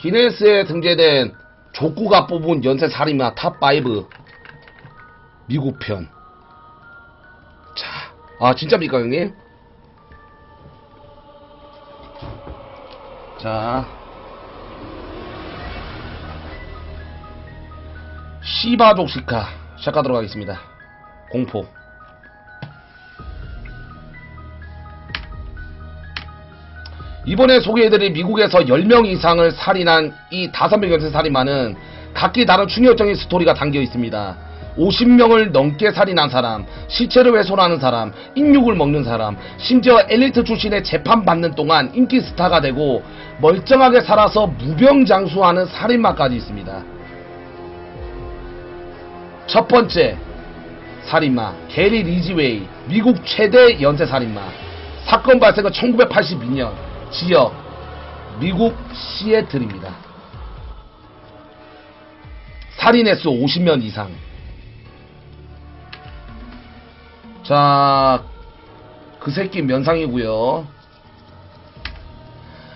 기네스에 등재된 족구가 뽑은 연쇄 살인마 탑5 미국 편. 자, 아 진짜입니까 형님? 자, 시바족 시카 시작하도록 하겠습니다. 공포. 이번에 소개해드릴 미국에서 10명 이상을 살인한 이 5명 연쇄 살인마는 각기 다른 충격적인 스토리가 담겨 있습니다. 50명을 넘게 살인한 사람, 시체를 훼손하는 사람, 인육을 먹는 사람, 심지어 엘리트 출신의 재판받는 동안 인기 스타가 되고 멀쩡하게 살아서 무병장수하는 살인마까지 있습니다. 첫 번째 살인마 게리 리지웨이, 미국 최대 연쇄 살인마. 사건 발생은 1982년 지역 미국 시애틀입니다. 살인 횟수 50명 이상. 자, 그 새끼 면상이고요.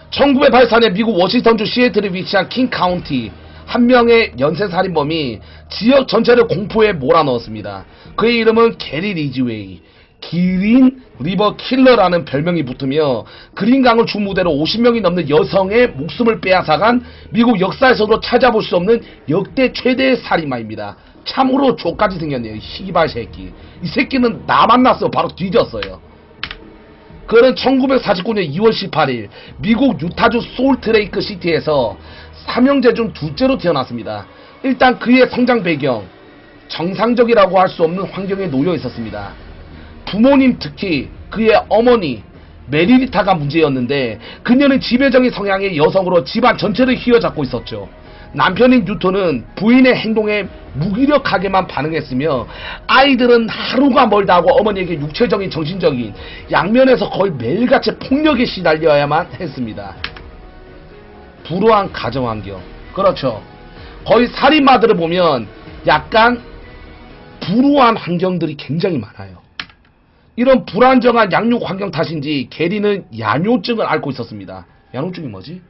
1984년 미국 워싱턴주 시애틀에 위치한 킹 카운티. 한 명의 연쇄살인범이 지역 전체를 공포에 몰아넣었습니다. 그의 이름은 게리 리지웨이. 기린 리버 킬러라는 별명이 붙으며 그린강을 주무대로 50명이 넘는 여성의 목숨을 빼앗아간 미국 역사에서도 찾아볼 수 없는 역대 최대의 살인마입니다. 참으로 족같이 생겼네요. 시발 새끼. 이 새끼는 나 만났어 바로 뒤졌어요. 그는 1949년 2월 18일 미국 유타주 솔트레이크 시티에서 3형제 중 둘째로 태어났습니다. 일단 그의 성장 배경, 정상적이라고 할 수 없는 환경에 놓여 있었습니다. 부모님, 특히 그의 어머니 메리리타가 문제였는데 그녀는 지배적인 성향의 여성으로 집안 전체를 휘어잡고 있었죠. 남편인 뉴턴은 부인의 행동에 무기력하게만 반응했으며 아이들은 하루가 멀다 하고 어머니에게 육체적인, 정신적인 양면에서 거의 매일같이 폭력에 시달려야만 했습니다. 불우한 가정환경. 그렇죠. 거의 살인마들을 보면 약간 불우한 환경들이 굉장히 많아요. 이런 불안정한 양육 환경 탓인지 게리는 야뇨증을 앓고 있었습니다. 야뇨증이 뭐지?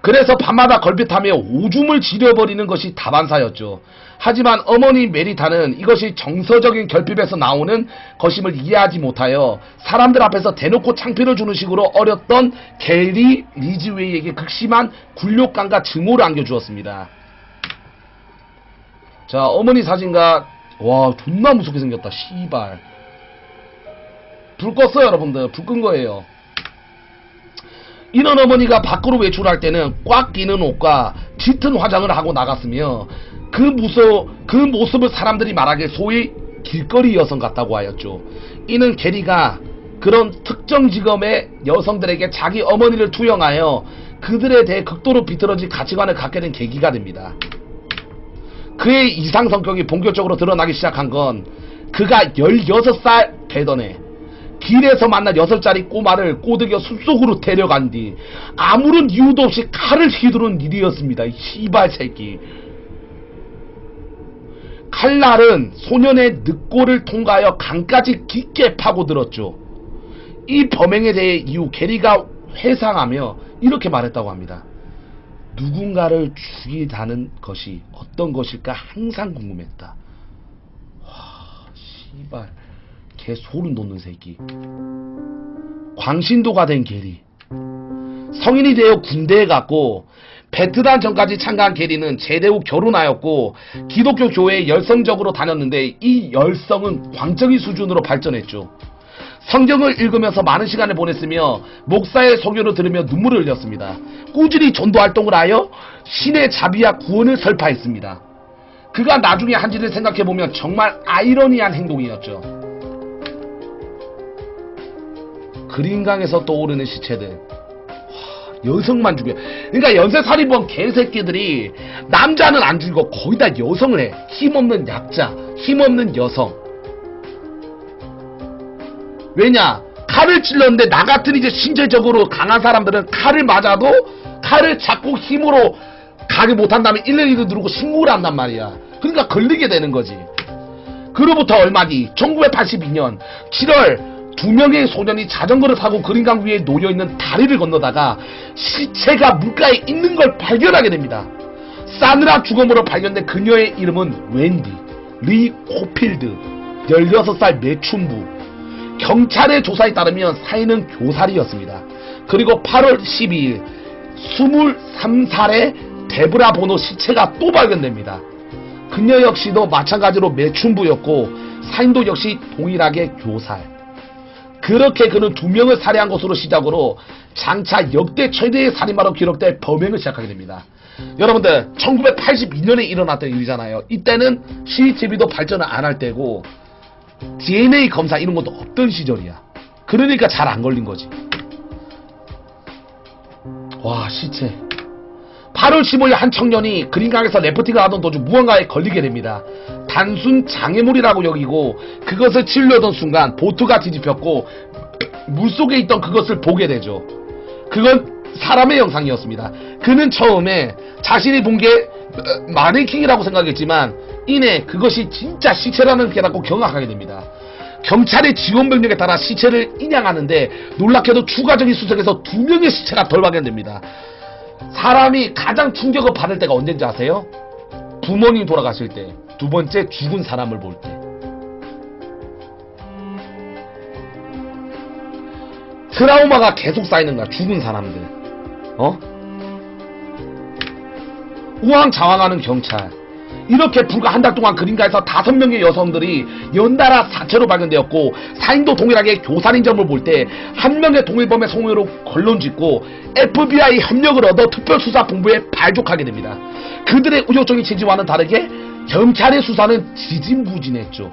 그래서 밤마다 걸핏하며 오줌을 지려버리는 것이 다반사였죠. 하지만 어머니 메리타는 이것이 정서적인 결핍에서 나오는 것임을 이해하지 못하여 사람들 앞에서 대놓고 창피를 주는 식으로 어렸던 게리 리지웨이에게 극심한 굴욕감과 증오를 안겨주었습니다. 자, 어머니 사진과 와 존나 무섭게 생겼다. 씨발. 불 껐어요 여러분들. 불 끈 거예요. 이런 어머니가 밖으로 외출할 때는 꽉 끼는 옷과 짙은 화장을 하고 나갔으며 그 모습을 사람들이 말하기에 소위 길거리 여성 같다고 하였죠. 이는 게리가 그런 특정 직업의 여성들에게 자기 어머니를 투영하여 그들에 대해 극도로 비틀어진 가치관을 갖게 된 계기가 됩니다. 그의 이상 성격이 본격적으로 드러나기 시작한 건 그가 16살 되던 해 길에서 만난 6살짜리 꼬마를 꼬드겨 숲속으로 데려간 뒤 아무런 이유도 없이 칼을 휘두른 일이었습니다. 이 씨발 새끼. 칼날은 소년의 늑골을 통과하여 강까지 깊게 파고들었죠. 이 범행에 대해 이후 게리가 회상하며 이렇게 말했다고 합니다. 누군가를 죽이다는 것이 어떤 것일까 항상 궁금했다. 와, 씨발. 개 소름 돋는 새끼. 광신도가 된 게리. 성인이 되어 군대에 갔고 베트남 전까지 참가한 게리는 제대 후 결혼하였고 기독교 교회에 열성적으로 다녔는데 이 열성은 광적인 수준으로 발전했죠. 성경을 읽으면서 많은 시간을 보냈으며 목사의 설교를 들으며 눈물을 흘렸습니다. 꾸준히 전도 활동을 하여 신의 자비와 구원을 설파했습니다. 그가 나중에 한 일을 생각해보면 정말 아이러니한 행동이었죠. 그린강에서 떠오르는 시체들. 와, 여성만 죽여. 그러니까 연쇄살인범 개새끼들이 남자는 안 죽이고 거의 다 여성을 해. 힘없는 약자, 힘없는 여성. 왜냐? 칼을 찔렀는데 나 같은 이제 신체적으로 강한 사람들은 칼을 맞아도 칼을 잡고 힘으로 가게 못한다면 112도 누르고 신고를 한단 말이야. 그러니까 걸리게 되는 거지. 그로부터 얼마 뒤 1982년 7월 두 명의 소년이 자전거를 타고 그린강 위에 놓여있는 다리를 건너다가 시체가 물가에 있는 걸 발견하게 됩니다. 싸늘한 주검으로 발견된 그녀의 이름은 웬디 리 호필드, 16살 매춘부. 경찰의 조사에 따르면 사인은 교살이었습니다. 그리고 8월 12일 23살의 데브라 보노 시체가 또 발견됩니다. 그녀 역시도 마찬가지로 매춘부였고 사인도 역시 동일하게 교살. 그렇게 그는 2명을 살해한 것으로 시작으로 장차 역대 최대의 살인마로 기록될 범행을 시작하게 됩니다. 여러분들 1982년에 일어났던 일이잖아요. 이때는 CCTV도 발전을 안 할 때고 DNA 검사 이런 것도 없던 시절이야. 그러니까 잘 안 걸린 거지. 와, 시체. 8월 15일 한 청년이 그린강에서 래프팅을 하던 도중 무언가에 걸리게 됩니다. 단순 장애물이라고 여기고 그것을 치려던 순간 보트가 뒤집혔고 물속에 있던 그것을 보게 되죠. 그건 사람의 영상이었습니다. 그는 처음에 자신이 본 게 마네킹이라고 생각했지만 이내 그것이 진짜 시체라는 게 깨닫고 경악하게 됩니다. 경찰의 지원 병력에 따라 시체를 인양하는데 놀랍게도 추가적인 수색에서 2명의 시체가 덜 발견됩니다. 사람이 가장 충격을 받을 때가 언제인지 아세요? 부모님 돌아가실 때, 두 번째 죽은 사람을 볼 때. 트라우마가 계속 쌓이는 거야. 죽은 사람들. 우왕좌왕하는 경찰. 이렇게 불과 한 달 동안 그린가에서 5명의 여성들이 연달아 사체로 발견되었고 사인도 동일하게 교살인 점을 볼 때 한 명의 동일범의 성으로 걸론짓고 FBI 협력을 얻어 특별수사본부에 발족하게 됩니다. 그들의 의욕적인 체지와는 다르게 경찰의 수사는 지진부진했죠.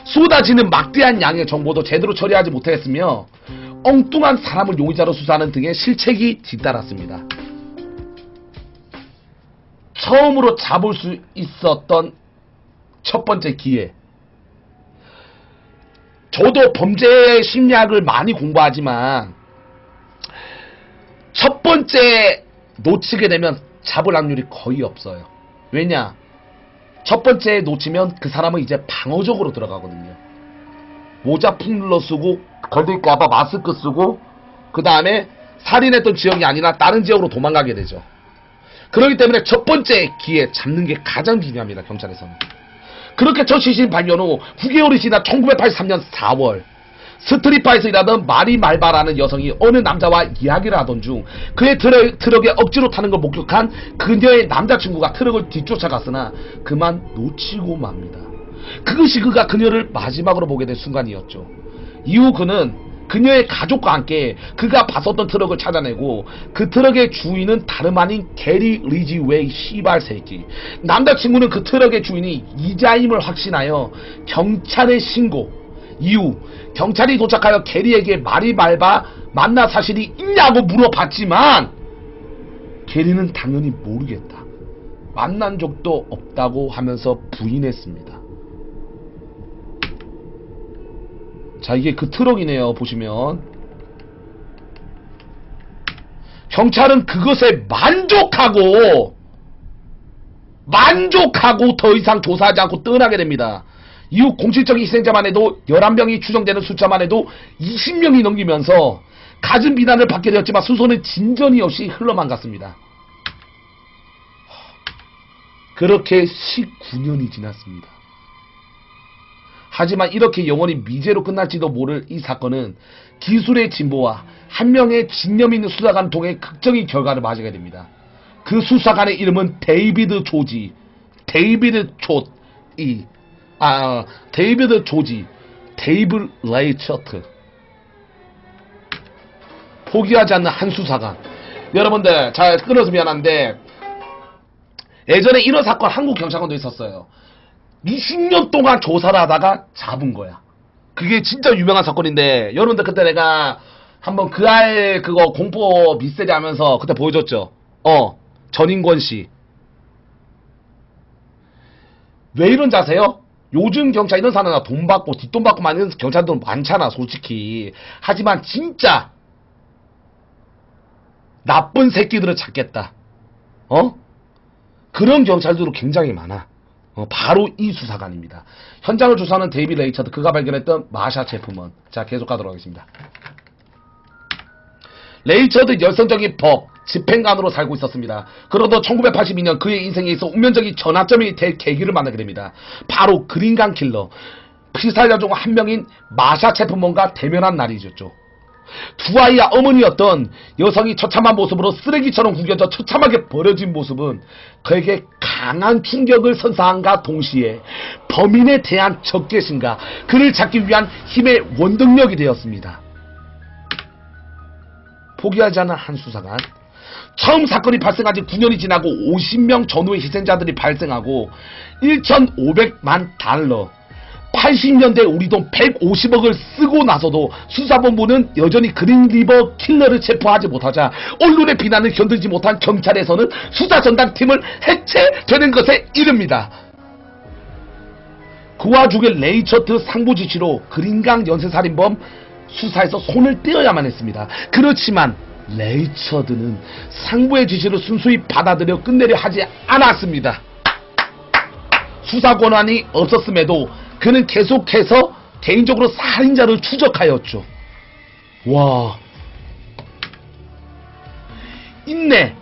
쏟아지는 막대한 양의 정보도 제대로 처리하지 못했으며 엉뚱한 사람을 용의자로 수사하는 등의 실책이 뒤따랐습니다. 처음으로 잡을 수 있었던 첫 번째 기회. 저도 범죄 심리학을 많이 공부하지만 첫 번째 놓치게 되면 잡을 확률이 거의 없어요. 왜냐? 첫 번째 놓치면 그 사람은 이제 방어적으로 들어가거든요. 모자 푹 눌러 쓰고 걸릴까봐 마스크 쓰고 그 다음에 살인했던 지역이 아니라 다른 지역으로 도망가게 되죠. 그렇기 때문에 첫 번째 기회 잡는 게 가장 중요합니다. 경찰에서는. 그렇게 첫 시신 발견 후 9개월이 지난 1983년 4월 스트리파에서 일하던 마리 말바라는 여성이 어느 남자와 이야기를 하던 중 그의 트럭에 억지로 타는 걸 목격한 그녀의 남자친구가 트럭을 뒤쫓아갔으나 그만 놓치고 맙니다. 그것이 그가 그녀를 마지막으로 보게 된 순간이었죠. 이후 그는 그녀의 가족과 함께 그가 봤었던 트럭을 찾아내고 그 트럭의 주인은 다름 아닌 게리 리지웨이 씨발 새끼. 남자친구는 그 트럭의 주인이 이자임을 확신하여 경찰에 신고. 이후 경찰이 도착하여 게리에게 말이 맑아 만나 사실이 있냐고 물어봤지만 게리는 당연히 모르겠다. 만난 적도 없다고 하면서 부인했습니다. 자, 이게 그 트럭이네요. 보시면 경찰은 그것에 만족하고 더 이상 조사하지 않고 떠나게 됩니다. 이후 공식적인 희생자만 해도 11명이 추정되는 숫자만 해도 20명이 넘기면서 갖은 비난을 받게 되었지만 수소는 진전이 없이 흘러만 갔습니다. 그렇게 19년이 지났습니다. 하지만 이렇게 영원히 미제로 끝날지도 모를 이 사건은 기술의 진보와 한 명의 진념 있는 수사관 통해 극적인 결과를 맞이하게 됩니다. 그 수사관의 이름은 데이비드 조지, 데이비드 레이처트. 포기하지 않는 한 수사관. 여러분들, 잘 끊어서 미안한데 예전에 이런 사건 한국 경찰관도 있었어요. 20년 동안 조사를 하다가 잡은 거야. 그게 진짜 유명한 사건인데 여러분들 그때 내가 한번 그 알 그거 공포 미스테리 하면서 그때 보여줬죠. 전인권씨. 왜 이런지 아세요? 요즘 경찰 이런 사람은 돈 받고 뒷돈 받고 많은 경찰들은 많잖아 솔직히. 하지만 진짜 나쁜 새끼들을 찾겠다. 그런 경찰들도 굉장히 많아. 바로 이 수사관입니다. 현장을 조사하는 데이비 레이처드, 그가 발견했던 마샤 체프먼. 자, 계속 가도록 하겠습니다. 레이처드 열성적인 법 집행관으로 살고 있었습니다. 그러던 1982년 그의 인생에 있어 운명적인 전환점이 될 계기를 만나게 됩니다. 바로 그린강 킬러, 피살자 중 한 명인 마샤 체프먼과 대면한 날이었죠. 두 아이와 어머니였던 여성이 처참한 모습으로 쓰레기처럼 구겨져 처참하게 버려진 모습은 그에게 강한 충격을 선사한과 동시에 범인에 대한 적개심과 그를 잡기 위한 힘의 원동력이 되었습니다. 포기하지 않은 한 수사관. 처음 사건이 발생한 지 9년이 지나고 50명 전후의 희생자들이 발생하고 1,500만 달러, 80년대 우리 돈 150억을 쓰고 나서도 수사본부는 여전히 그린리버 킬러를 체포하지 못하자 언론의 비난을 견디지 못한 경찰에서는 수사전담팀을 해체되는 것에 이릅니다. 그 와중에 레이처드 상부 지시로 그린강 연쇄살인범 수사에서 손을 떼어야만 했습니다. 그렇지만 레이처드는 상부의 지시를 순수히 받아들여 끝내려 하지 않았습니다. 수사 권한이 없었음에도 그는 계속해서 개인적으로 살인자를 추적하였죠. 와, 인내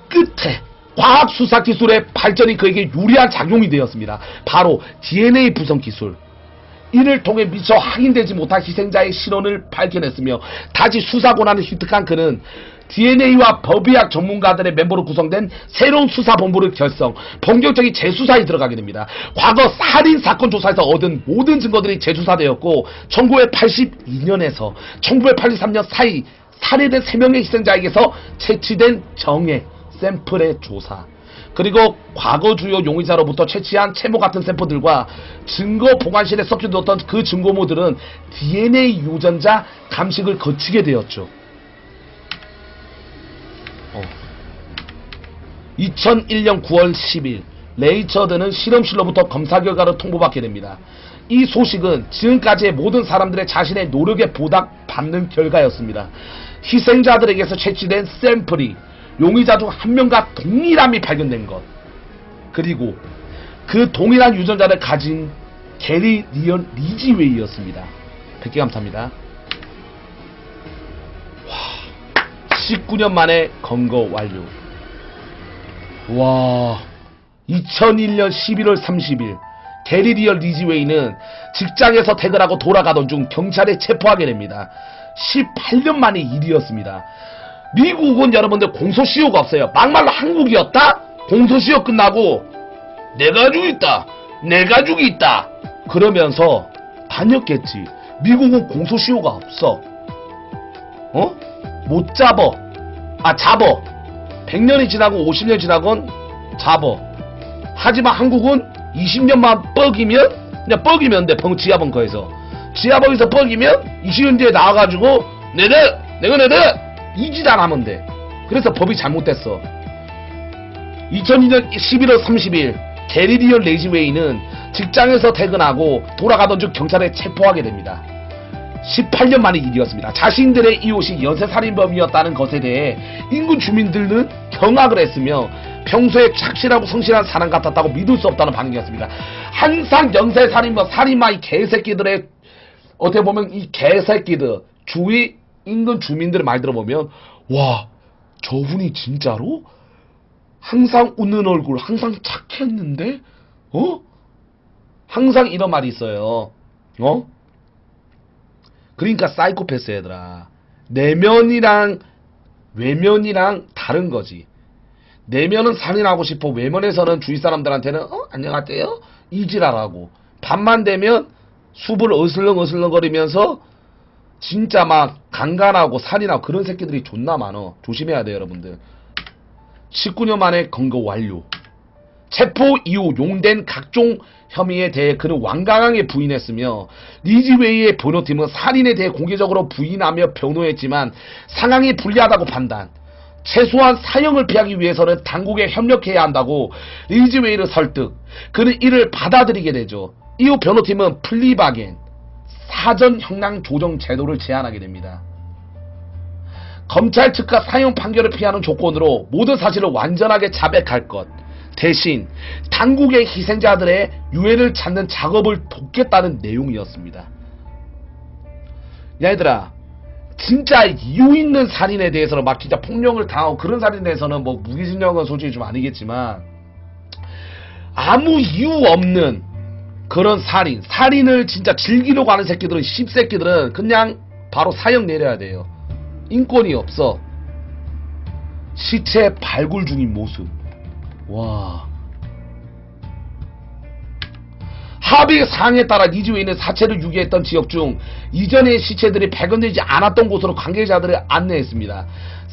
끝에 과학 수사 기술의 발전이 그에게 유리한 작용이 되었습니다. 바로 DNA 분석 기술. 이를 통해 미처 확인되지 못한 희생자의 신원을 밝혀냈으며 다시 수사 권한을 획득한 그는 DNA와 법의학 전문가들의 멤버로 구성된 새로운 수사본부를 결성, 본격적인 재수사에 들어가게 됩니다. 과거 살인사건 조사에서 얻은 모든 증거들이 재조사되었고 1982년에서 1983년 사이 살해된 3명의 희생자에게서 채취된 정액 샘플의 조사, 그리고 과거 주요 용의자로부터 채취한 채모 같은 샘플들과 증거 보관실에 섞여두었던 그 증거모들은 DNA 유전자 감식을 거치게 되었죠. 2001년 9월 10일 레이처드는 실험실로부터 검사 결과를 통보받게 됩니다. 이 소식은 지금까지의 모든 사람들의 자신의 노력에 보답받는 결과였습니다. 희생자들에게서 채취된 샘플이 용의자 중 한 명과 동일함이 발견된 것, 그리고 그 동일한 유전자를 가진 게리 리언 리지웨이였습니다. 100개 감사합니다. 19년 만에 검거 완료. 와, 2001년 11월 30일 게리 리언 리지웨이는 직장에서 퇴근하고 돌아가던 중 경찰에 체포하게 됩니다. 18년 만의 일이었습니다. 미국은 여러분들 공소시효가 없어요. 막말로 한국이었다? 공소시효 끝나고 내가 죽였다, 내 가족이 있다 그러면서 다녔겠지. 미국은 공소시효가 없어. 못 잡어. 잡어. 100년이 지나고 50년이 지나건 잡어. 하지만 한국은 20년만 뻑이면 그냥 뻑이면 돼. 지하벙커에서 뻑이면 20년 뒤에 나와가지고 내가 이짓 안 하면 돼. 그래서 법이 잘못됐어. 2002년 11월 30일 게리 리언 레이지웨이는 직장에서 퇴근하고 돌아가던 중 경찰에 체포하게 됩니다. 18년 만의 일이었습니다. 자신들의 이웃이 연쇄살인범이었다는 것에 대해 인근 주민들은 경악을 했으며 평소에 착실하고 성실한 사람 같았다고 믿을 수 없다는 반응이었습니다. 항상 연쇄살인범, 살인마 이 개새끼들의 어떻게 보면 이 개새끼들 주위 인근 주민들의 말 들어보면 와, 저분이 진짜로 항상 웃는 얼굴, 항상 착했는데 항상 이런 말이 있어요. 그러니까 사이코패스 얘들아. 내면이랑 외면이랑 다른 거지. 내면은 살인하고 싶어. 외면에서는 주위 사람들한테는 안녕하세요 이지랄하고, 밤만 되면 숲을 어슬렁어슬렁거리면서 진짜 막 강간하고 살인하고 그런 새끼들이 존나 많어. 조심해야 돼요 여러분들. 19년 만에 검거 완료. 체포 이후 용된 각종 혐의에 대해 그는 완강하게 부인했으며 리지웨이의 변호팀은 살인에 대해 공개적으로 부인하며 변호했지만 상황이 불리하다고 판단, 최소한 사형을 피하기 위해서는 당국에 협력해야 한다고 리지웨이를 설득, 그는 이를 받아들이게 되죠. 이후 변호팀은 플리바겐, 사전 형량 조정 제도를 제안하게 됩니다. 검찰 측과 사형 판결을 피하는 조건으로 모든 사실을 완전하게 자백할 것, 대신 당국의 희생자들의 유해를 찾는 작업을 돕겠다는 내용이었습니다. 야, 얘들아, 진짜 이유 있는 살인에 대해서는 막 진짜 폭력을 당하고 그런 살인에 대해서는 뭐 무기징역은 솔직히 좀 아니겠지만, 아무 이유 없는 그런 살인을 진짜 즐기려고 하는 새끼들은, 씹새끼들은 그냥 바로 사형 내려야 돼요. 인권이 없어. 시체 발굴 중인 모습. 와. 합의 사항에 따라 리즈웨이는 사체를 유기했던 지역 중 이전의 시체들이 발견되지 않았던 곳으로 관계자들을 안내했습니다.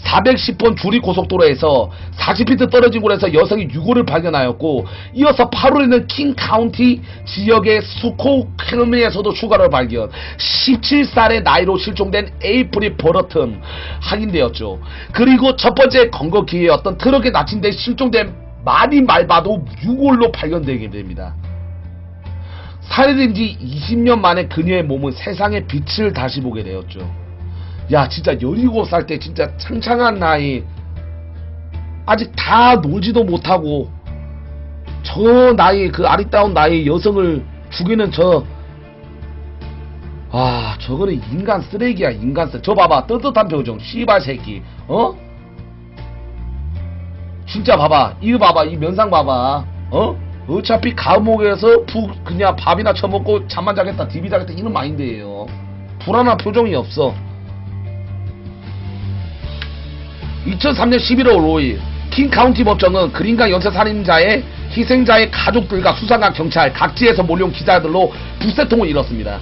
410번 주리 고속도로에서 40피트 떨어진 곳에서 여성이 유골을 발견하였고, 이어서 8월에는 킹 카운티 지역의 수코켈미에서도 추가로 발견. 17살의 나이로 실종된 에이프리 버러튼 확인되었죠. 그리고 첫 번째 검거 기회였던 트럭에 납치돼 실종된 마니 말바도 유골로 발견되게 됩니다. 살해된 지 20년 만에 그녀의 몸은 세상의 빛을 다시 보게 되었죠. 야, 진짜 17살 때 진짜 창창한 나이, 아직 다 놀지도 못하고 저 나이, 그 아리따운 나이 여성을 죽이는 저거는 인간 쓰레기야. 인간 쓰레기. 저 봐봐, 떳떳한 표정. 씨발 새끼. 진짜 봐봐, 이거 봐봐, 이 면상 봐봐. 어차피 감옥에서 그냥 밥이나 처먹고 잠만 자겠다, 디비 자겠다, 이런 마인드예요. 불안한 표정이 없어. 2003년 11월 5일 킹 카운티 법정은 그린강 연쇄살인자의 희생자의 가족들과 수사관, 경찰, 각지에서 몰려온 기자들로 부세통을 이뤘습니다.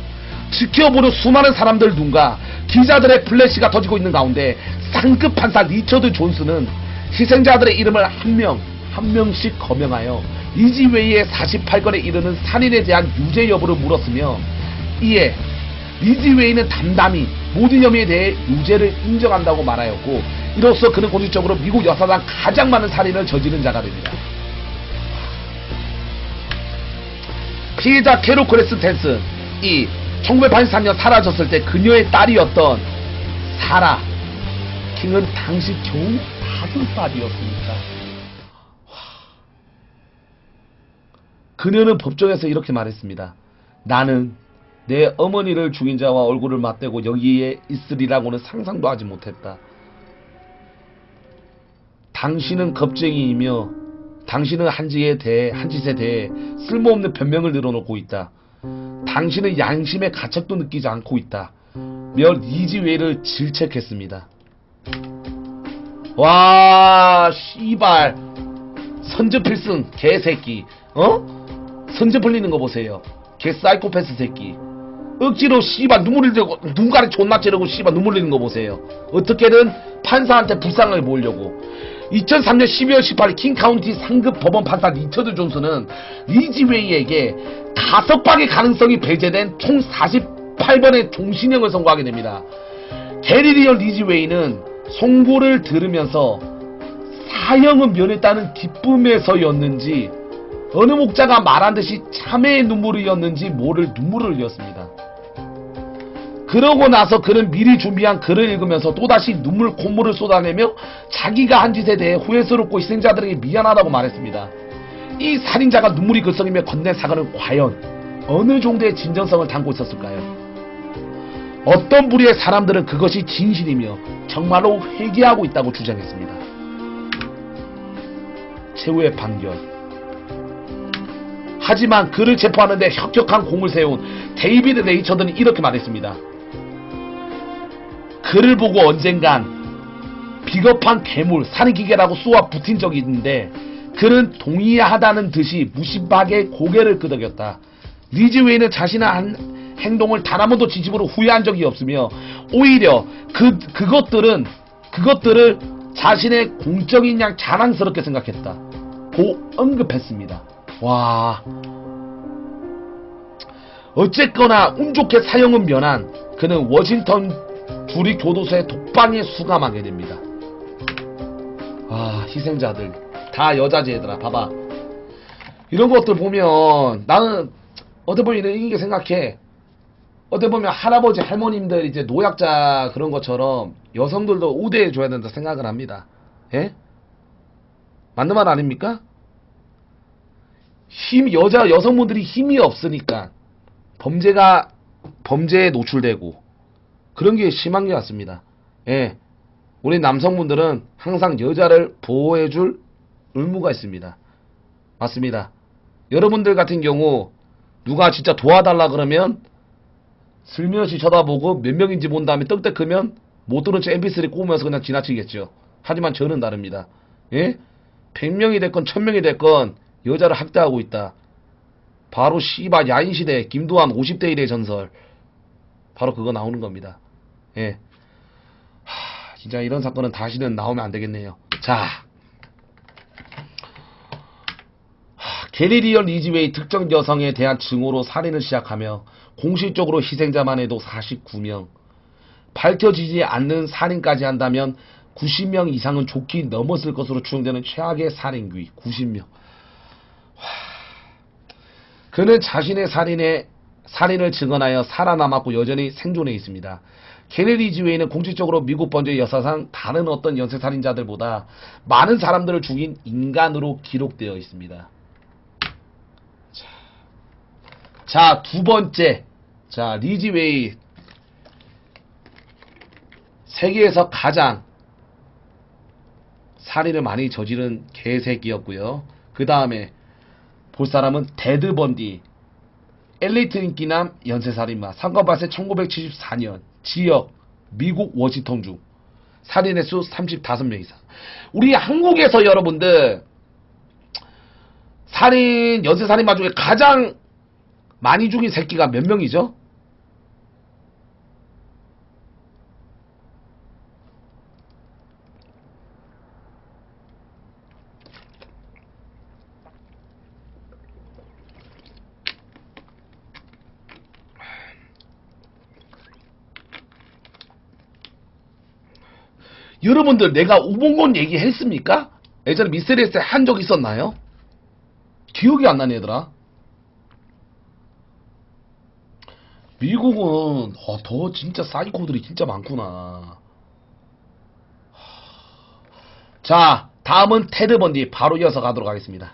지켜보는 수많은 사람들 눈과 기자들의 플래시가 터지고 있는 가운데 상급 판사 리처드 존슨은 희생자들의 이름을 한 명씩 거명하여 리즈웨이의 48건에 이르는 살인에 대한 유죄 여부를 물었으며, 이에 리즈웨이는 담담히 모든 혐의에 대해 유죄를 인정한다고 말하였고, 이로써 그는 공식적으로 미국 역사상 가장 많은 살인을 저지른 자가 됩니다. 피해자 캐롤 크레스텐슨, 이 1983년 사라졌을 때 그녀의 딸이었던 사라 킹은 당시 겨우 5살이었습니다. 그녀는 법정에서 이렇게 말했습니다. 나는 내 어머니를 죽인 자와 얼굴을 맞대고 여기에 있으리라고는 상상도 하지 못했다. 당신은 겁쟁이이며 당신은 한 짓에 대해 쓸모없는 변명을 늘어놓고 있다. 당신은 양심의 가책도 느끼지 않고 있다. 며 리즈웨이를 질책했습니다. 와, 씨발. 선저필승 개새끼. 선저 풀리는 거 보세요. 개 사이코패스 새끼. 억지로 씨발 눈물 흘리고 눈가리 존나 찌르고 씨발 눈물 흘리는 거 보세요. 어떻게든 판사한테 불쌍하게 보이려고. 2003년 12월 18일 킹카운티 상급 법원 판사 리처드 존슨은 리즈웨이에게 5방의 가능성이 배제된 총 48번의 종신형을 선고하게 됩니다. 게리리언 리즈웨이는 송고를 들으면서 사형은 면했다는 기쁨에서였는지, 어느 목자가 말한 듯이 참회의 눈물이었는지 모를 눈물을 흘렸습니다. 그러고 나서 그는 미리 준비한 글을 읽으면서 또다시 콧물을 쏟아내며 자기가 한 짓에 대해 후회스럽고 희생자들에게 미안하다고 말했습니다. 이 살인자가 눈물이 글썽이며 건넨 사과는 과연 어느 정도의 진정성을 담고 있었을까요? 어떤 부류의 사람들은 그것이 진실이며 정말로 회개하고 있다고 주장했습니다. 최후의 판결. 하지만 그를 체포하는데 혁혁한 공을 세운 데이비드 레이처드는 이렇게 말했습니다. 그를 보고 언젠간 비겁한 괴물, 살인기계라고 쏘아 붙인 적이 있는데 그는 동의하다는 듯이 무심하게 고개를 끄덕였다. 리즈웨이는 자신의 한 행동을 단 한 번도 진심으로 후회한 적이 없으며 오히려 그것들을 자신의 공적인 양 자랑스럽게 생각했다 고 언급했습니다. 와, 어쨌거나 운 좋게 사형은 면한 그는 워싱턴 주리 교도소의 독방에 수감하게 됩니다. 아, 희생자들 다 여자지 얘들아. 봐봐, 이런 것들 보면 나는 어떻게 보면 이렇게 생각해. 어떻게 보면 할아버지 할머님들 이제 노약자 그런 것처럼 여성들도 우대해 줘야 된다 생각을 합니다. 예? 맞는 말 아닙니까? 여성분들이 힘이 없으니까 범죄에 노출되고 그런 게 심한 게 같습니다. 예. 우리 남성분들은 항상 여자를 보호해줄 의무가 있습니다. 맞습니다. 여러분들 같은 경우 누가 진짜 도와달라 그러면 슬며시 쳐다보고 몇 명인지 본 다음에 떡대 크면 못 들은 채 mp3 꼽으면서 그냥 지나치겠죠. 하지만 저는 다릅니다. 예? 100명이 됐건 1000명이 됐건 여자를 학대하고 있다. 바로 씨바 야인시대 김두한 50대 1의 전설. 바로 그거 나오는 겁니다. 예. 진짜 이런 사건은 다시는 나오면 안 되겠네요. 자. 게리 리얼 리지웨이 특정 여성에 대한 증오로 살인을 시작하며 공식적으로 희생자만 해도 49명. 밝혀지지 않는 살인까지 한다면 90명 이상은 좋게 넘었을 것으로 추정되는 최악의 살인귀 90명. 그는 자신의 살인을 증언하여 살아남았고 여전히 생존해 있습니다. 게리 리지웨이는 공식적으로 미국 범죄 역사상 다른 어떤 연쇄살인자들보다 많은 사람들을 죽인 인간으로 기록되어 있습니다. 자, 두 번째. 자, 리지웨이. 세계에서 가장 살인을 많이 저지른 개새끼였고요. 그 다음에 볼 사람은 데드 번디. 엘리트 인기남 연쇄살인마. 사건 발생 1974년. 지역 미국 워싱턴주. 살인 횟수 35명 이상. 우리 한국에서 여러분들 연쇄살인마 중에 가장 많이 죽인 새끼가 몇 명이죠? 여러분들 내가 우봉곤 얘기했습니까? 예전에 미스테리에스 한 적 있었나요? 기억이 안 나네 얘들아. 미국은 더 진짜 사이코들이 진짜 많구나. 자, 다음은 테드 번디. 바로 이어서 가도록 하겠습니다.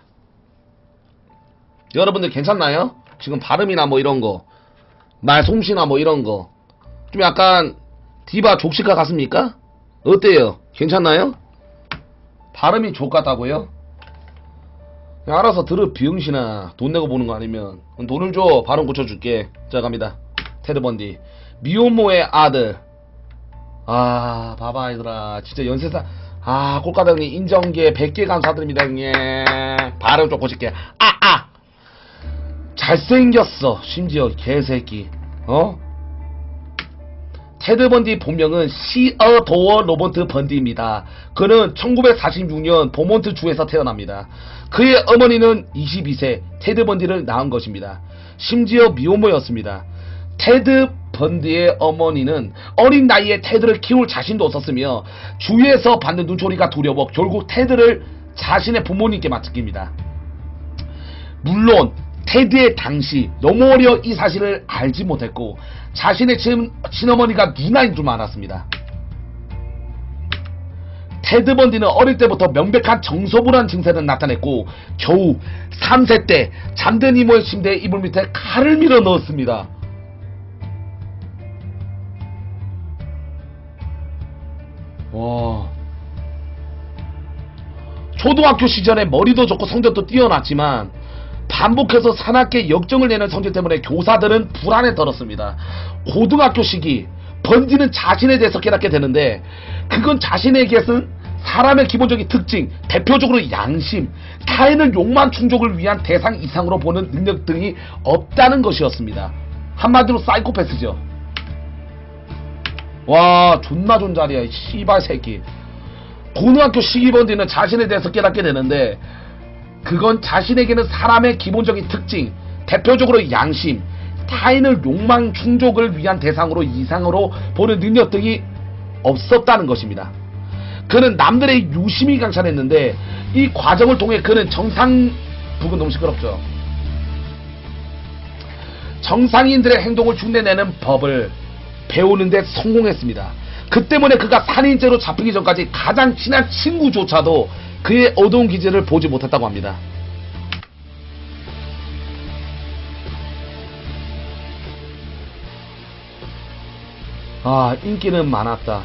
여러분들 괜찮나요? 지금 발음이나 뭐 이런거, 말 솜씨나 뭐 이런거 좀 약간 디바 족시카 같습니까? 어때요? 괜찮나요? 발음이 족같다고요? 알아서 들어 비응신아. 돈 내고 보는 거 아니면 돈을 줘. 발음 고쳐줄게. 자, 갑니다. 테드 번디. 미혼모의 아들. 봐봐 얘들아. 진짜 연쇄사. 꼴까다 형님 인정계 100개 감사드립니다 형님. 발음 좀 고칠게. 잘생겼어. 심지어 개새끼. 테드 번디 본명은 시어도어 로버트 번디입니다. 그는 1946년 보몬트 주에서 태어납니다. 그의 어머니는 22세 테드 번디를 낳은 것입니다. 심지어 미혼모였습니다. 테드 번디의 어머니는 어린 나이에 테드를 키울 자신도 없었으며 주위에서 받는 눈초리가 두려워 결국 테드를 자신의 부모님께 맡깁니다. 물론 테드의 당시 너무 어려 이 사실을 알지 못했고 자신의 친어머니가 누나인 줄 알았습니다. 테드 번디는 어릴 때부터 명백한 정서불안 증세를 나타냈고 겨우 3세 때 잠든 이모의 침대에 이불 밑에 칼을 밀어 넣었습니다. 와. 초등학교 시절에 머리도 좋고 성적도 뛰어났지만 반복해서 사납게 역정을 내는 성질 때문에 교사들은 불안에 떨었습니다. 고등학교 시기 번디는 자신에 대해서 깨닫게 되는데 그건 자신에게는 사람의 기본적인 특징, 대표적으로 양심, 타인을 욕망 충족을 위한 대상 이상으로 보는 능력 등이 없다는 것이었습니다. 한마디로 사이코패스죠. 와, 존나 존잘이야 이 씨발 새끼. 고등학교 시기 번디는 자신에 대해서 깨닫게 되는데 그건 자신에게는 사람의 기본적인 특징, 대표적으로 양심, 타인을 욕망 충족을 위한 대상으로 이상으로 보는 능력 등이 없었다는 것입니다. 그는 남들의 유심히 강찬했는데 이 과정을 통해 그는 부근 너무 시끄럽죠. 정상인들의 행동을 흉내내는 법을 배우는 데 성공했습니다. 그 때문에 그가 살인죄로 잡히기 전까지 가장 친한 친구조차도 그의 어두운 기질을 보지 못했다고 합니다. 인기는 많았다.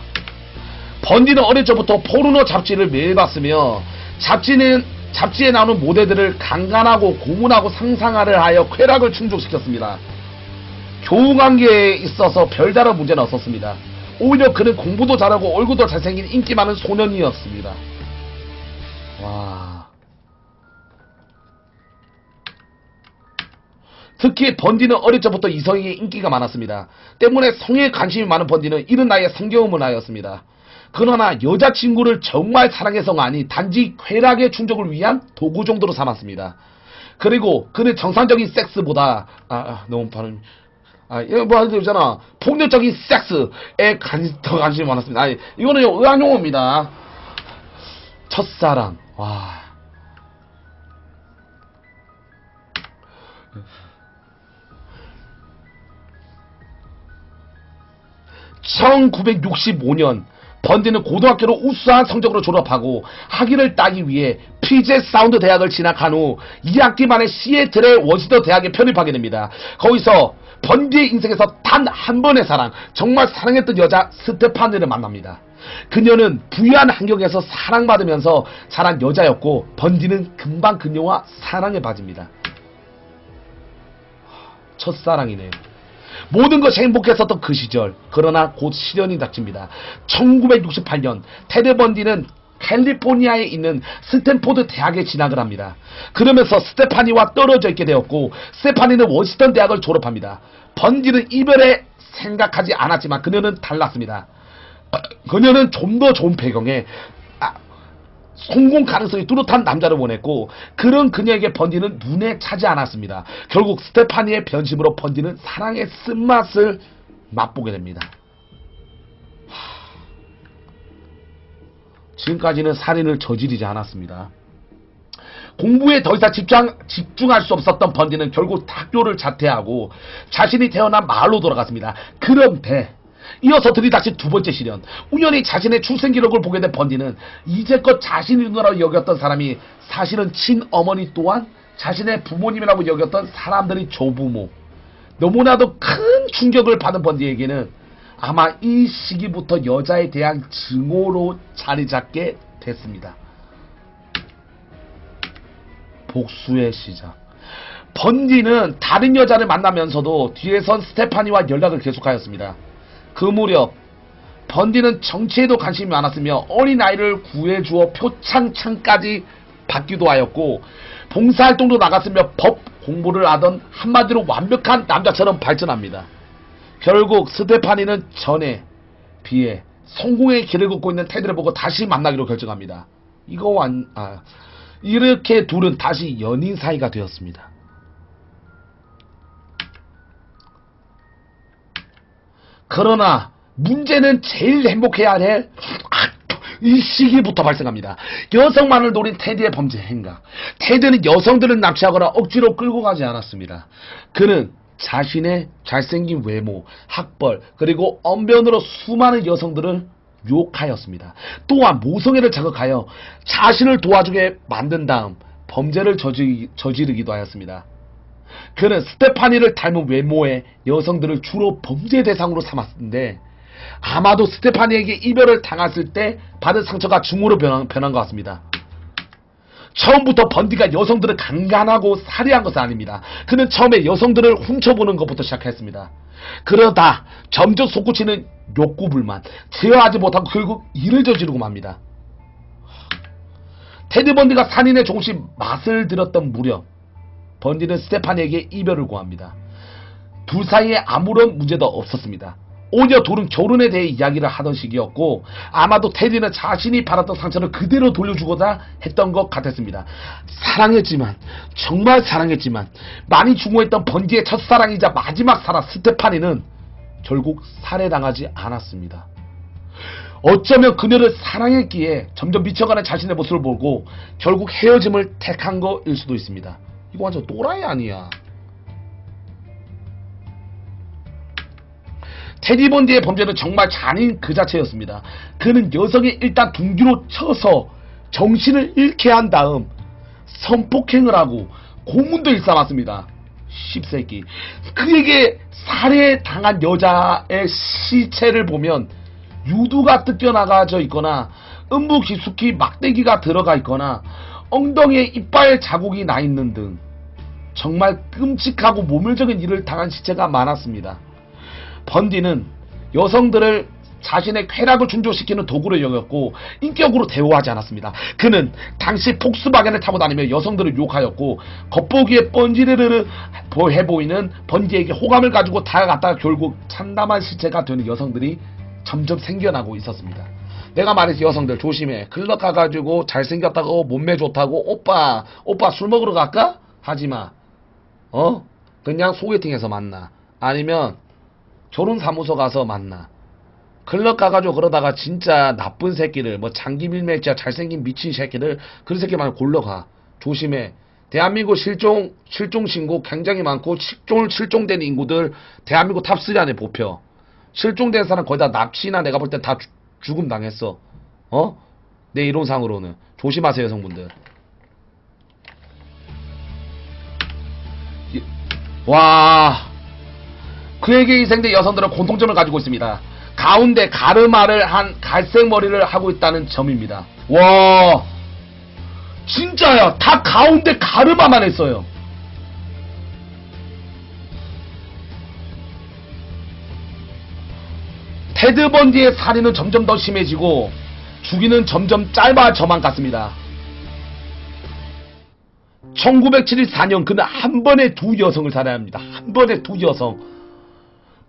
번디는 어릴 적부터 포르노 잡지를 매일 봤으며 잡지에 나오는 모델들을 강간하고 고문하고 상상화를 하여 쾌락을 충족시켰습니다. 교우관계에 있어서 별다른 문제는 없었습니다. 오히려 그는 공부도 잘하고 얼굴도 잘생긴 인기 많은 소년이었습니다. 와. 특히 번디는 어릴 적부터 이성에게 인기가 많았습니다. 때문에 성에 관심이 많은 번디는 이른 나이에 성경음을 하였습니다. 그러나 여자친구를 정말 사랑해서가 아니 단지 쾌락의 충족을 위한 도구 정도로 삼았습니다. 그리고 그는 정상적인 섹스보다 너무 발음 이거 뭐 하는 있잖아 폭력적인 섹스에 더 관심이 많았습니다. 이거는 의학용어입니다. 첫사랑. 와. 1965년 번디는 고등학교로 우수한 성적으로 졸업하고 학위를 따기 위해 피제 사운드 대학을 진학한 후 2학기 만에 시애틀의 워시더 대학에 편입하게 됩니다. 거기서 번디의 인생에서 단 한 번의 사랑, 정말 사랑했던 여자 스테파니를 만납니다. 그녀는 부유한 환경에서 사랑받으면서 자란 여자였고 번디는 금방 그녀와 사랑에 빠집니다. 첫사랑이네요. 모든 것이 행복했었던 그 시절. 그러나 곧 시련이 닥칩니다. 1968년 테드 번디는 캘리포니아에 있는 스탠포드 대학에 진학을 합니다. 그러면서 스테파니와 떨어져 있게 되었고 스테파니는 워싱턴 대학을 졸업합니다. 번디는 이별에 생각하지 않았지만 그녀는 달랐습니다. 그녀는 좀 더 좋은 배경에 성공 가능성이 뚜렷한 남자를 원했고 그런 그녀에게 번디는 눈에 차지 않았습니다. 결국 스테파니의 변심으로 번디는 사랑의 쓴맛을 맛보게 됩니다. 지금까지는 살인을 저지르지 않았습니다. 공부에 더 이상 집중할 수 없었던 번디는 결국 학교를 자퇴하고 자신이 태어난 마을로 돌아갔습니다. 그런데 이어서 들이닥친 두 번째 시련. 우연히 자신의 출생 기록을 보게 된 번디는 이제껏 자신의 누나라고 여겼던 사람이 사실은 친어머니 또한 자신의 부모님이라고 여겼던 사람들이 조부모. 너무나도 큰 충격을 받은 번디에게는 아마 이 시기부터 여자에 대한 증오로 자리 잡게 됐습니다. 복수의 시작. 번디는 다른 여자를 만나면서도 뒤에선 스테파니와 연락을 계속하였습니다. 그 무렵 번디는 정치에도 관심이 많았으며 어린아이를 구해주어 표창장까지 받기도 하였고 봉사활동도 나갔으며 법 공부를 하던 한마디로 완벽한 남자처럼 발전합니다. 결국 스테파니는 전에 비해 성공의 길을 걷고 있는 테드를 보고 다시 만나기로 결정합니다. 이렇게 둘은 다시 연인 사이가 되었습니다. 그러나 문제는 제일 행복해야 할 이 시기부터 발생합니다. 여성만을 노린 테드의 범죄 행각. 테드는 여성들을 납치하거나 억지로 끌고 가지 않았습니다. 그는 자신의 잘생긴 외모, 학벌, 그리고 언변으로 수많은 여성들을 유혹하였습니다. 또한 모성애를 자극하여 자신을 도와주게 만든 다음 범죄를 저지르기도 하였습니다. 그는 스테파니를 닮은 외모의 여성들을 주로 범죄 대상으로 삼았는데 아마도 스테파니에게 이별을 당했을 때 받은 상처가 증오로 변한 것 같습니다. 처음부터 번디가 여성들을 강간하고 살해한 것은 아닙니다. 그는 처음에 여성들을 훔쳐보는 것부터 시작했습니다. 그러다 점점 솟구치는 욕구불만, 제어하지 못하고 결국 일을 저지르고 맙니다. 테드 번디가 살인에 조금씩 맛을 들었던 무렵 번디는 스테파니에게 이별을 고합니다. 둘 사이에 아무런 문제도 없었습니다. 오히려 둘은 결혼에 대해 이야기를 하던 시기였고 아마도 테디는 자신이 받았던 상처를 그대로 돌려주고자 했던 것 같았습니다. 사랑했지만, 정말 사랑했지만 많이 중후했던 번디의 첫사랑이자 마지막 사랑 스테파니는 결국 살해당하지 않았습니다. 어쩌면 그녀를 사랑했기에 점점 미쳐가는 자신의 모습을 보고 결국 헤어짐을 택한 거일 수도 있습니다. 이거 완전 또라이 아니야. 테디 번디의 범죄는 정말 잔인 그 자체였습니다. 그는 여성이 일단 둥기로 쳐서 정신을 잃게 한 다음 성폭행을 하고 고문도 일삼았습니다. 씹새끼. 그에게 살해당한 여자의 시체를 보면 유두가 뜯겨나가져 있거나 음부 깊숙이 막대기가 들어가 있거나 엉덩이에 이빨 자국이 나 있는 등 정말 끔찍하고 모멸적인 일을 당한 시체가 많았습니다. 번디는 여성들을 자신의 쾌락을 충족시키는 도구로 여겼고 인격으로 대우하지 않았습니다. 그는 당시 폭스바겐을 타고 다니며 여성들을 욕하였고 겉보기에 뻔지르르 해보이는 번디에게 호감을 가지고 다가갔다가 결국 참담한 시체가 되는 여성들이 점점 생겨나고 있었습니다. 내가 말했지, 여성들 조심해. 클럽 가가지고 잘생겼다고 몸매 좋다고 오빠 술 먹으러 갈까? 하지마. 그냥 소개팅에서 만나. 아니면 결혼사무소 가서 만나. 클럽 가가지고 그러다가 진짜 나쁜 새끼들, 뭐 장기밀매자 잘생긴 미친 새끼들, 그런 새끼만 골러가. 조심해. 대한민국 실종 신고 굉장히 많고 실종된 인구들 대한민국 탑3 안에 뽑혀. 실종된 사람 거의 다 납치나 내가 볼 땐 다 죽음 당했어. 내 이론상으로는. 조심하세요, 여성분들. 와, 그에게 희생된 여성들은 공통점을 가지고 있습니다. 가운데 가르마를 한 갈색 머리를 하고 있다는 점입니다. 와, 진짜야. 다 가운데 가르마만 했어요. 테드 번디의 살인은 점점 더 심해지고 주기는 점점 짧아져만 갔습니다. 1974년 그는 한 번에 2여성을 살해합니다. 한 번에 2여성.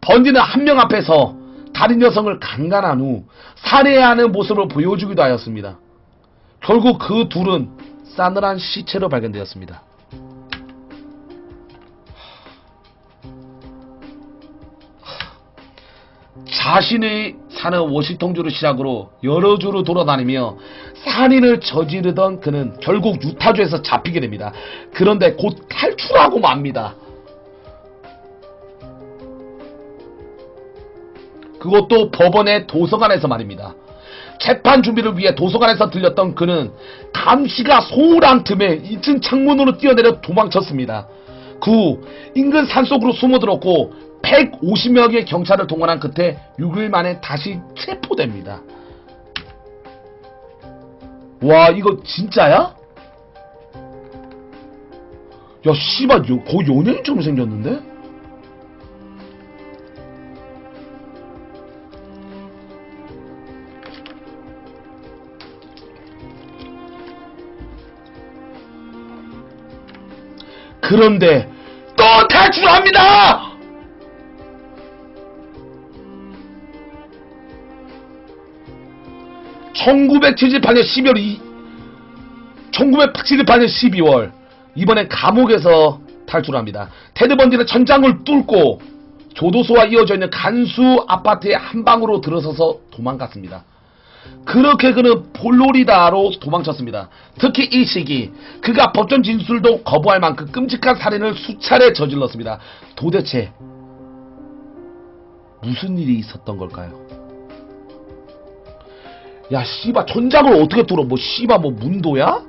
번디는 한 명 앞에서 다른 여성을 강간한 후 살해해야 하는 모습을 보여주기도 하였습니다. 결국 그 둘은 싸늘한 시체로 발견되었습니다. 자신의 사는 워싱턴주를 시작으로 여러 주를 돌아다니며 살인을 저지르던 그는 결국 유타주에서 잡히게 됩니다. 그런데 곧 탈출하고 맙니다. 그것도 법원의 도서관에서 말입니다. 재판 준비를 위해 도서관에서 들렸던 그는 감시가 소홀한 틈에 2층 창문으로 뛰어내려 도망쳤습니다. 그 후 인근 산속으로 숨어들었고 150명의 경찰을 동원한 끝에 6일 만에 다시 체포됩니다. 와, 이거 진짜야? 야, 씨발, 거의 연예인처럼 생겼는데? 그런데 또 탈출합니다! 1978년 12월 이번엔 감옥에서 탈출합니다. 테드 번디는 천장을 뚫고 교도소와 이어져 있는 간수 아파트의 한 방으로 들어서서 도망갔습니다. 그렇게 그는 플로리다로 도망쳤습니다. 특히 이 시기 그가 법정 진술도 거부할 만큼 끔찍한 살인을 수차례 저질렀습니다. 도대체 무슨 일이 있었던 걸까요? 야, 씨발, 천장을 어떻게 뚫어? 뭐 씨발, 뭐 문도야?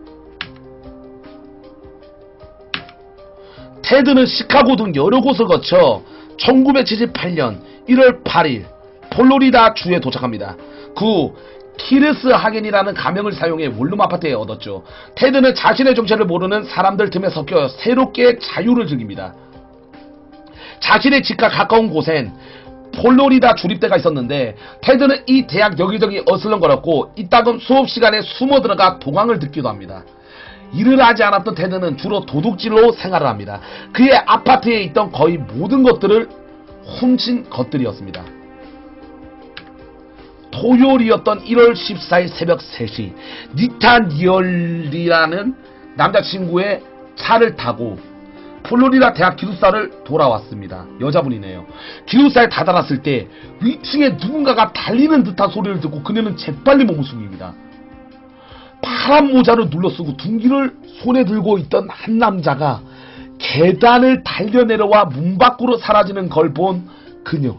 테드는 시카고 등 여러 곳을 거쳐 1978년 1월 8일 플로리다 주에 도착합니다. 그 후 키르스 하겐이라는 가명을 사용해 원룸 아파트에 얻었죠. 테드는 자신의 정체를 모르는 사람들 틈에 섞여 새롭게 자유를 즐깁니다. 자신의 집과 가까운 곳엔 플로리다 주립대가 있었는데 테드는 이 대학 여기저기 어슬렁거렸고 이따금 수업 시간에 숨어 들어가 도강을 듣기도 합니다. 일을 하지 않았던 테드는 주로 도둑질로 생활을 합니다. 그의 아파트에 있던 거의 모든 것들을 훔친 것들이었습니다. 토요일이었던 1월 14일 새벽 3시 니타 니얼리라는 남자친구의 차를 타고 플로리다 대학 기숙사를 돌아왔습니다. 여자분이네요. 기숙사에 다다랐을 때 위층에 누군가가 달리는 듯한 소리를 듣고 그녀는 재빨리 몸을 숙입니다. 파란 모자를 눌러쓰고 둔기를 손에 들고 있던 한 남자가 계단을 달려내려와 문 밖으로 사라지는 걸 본 그녀.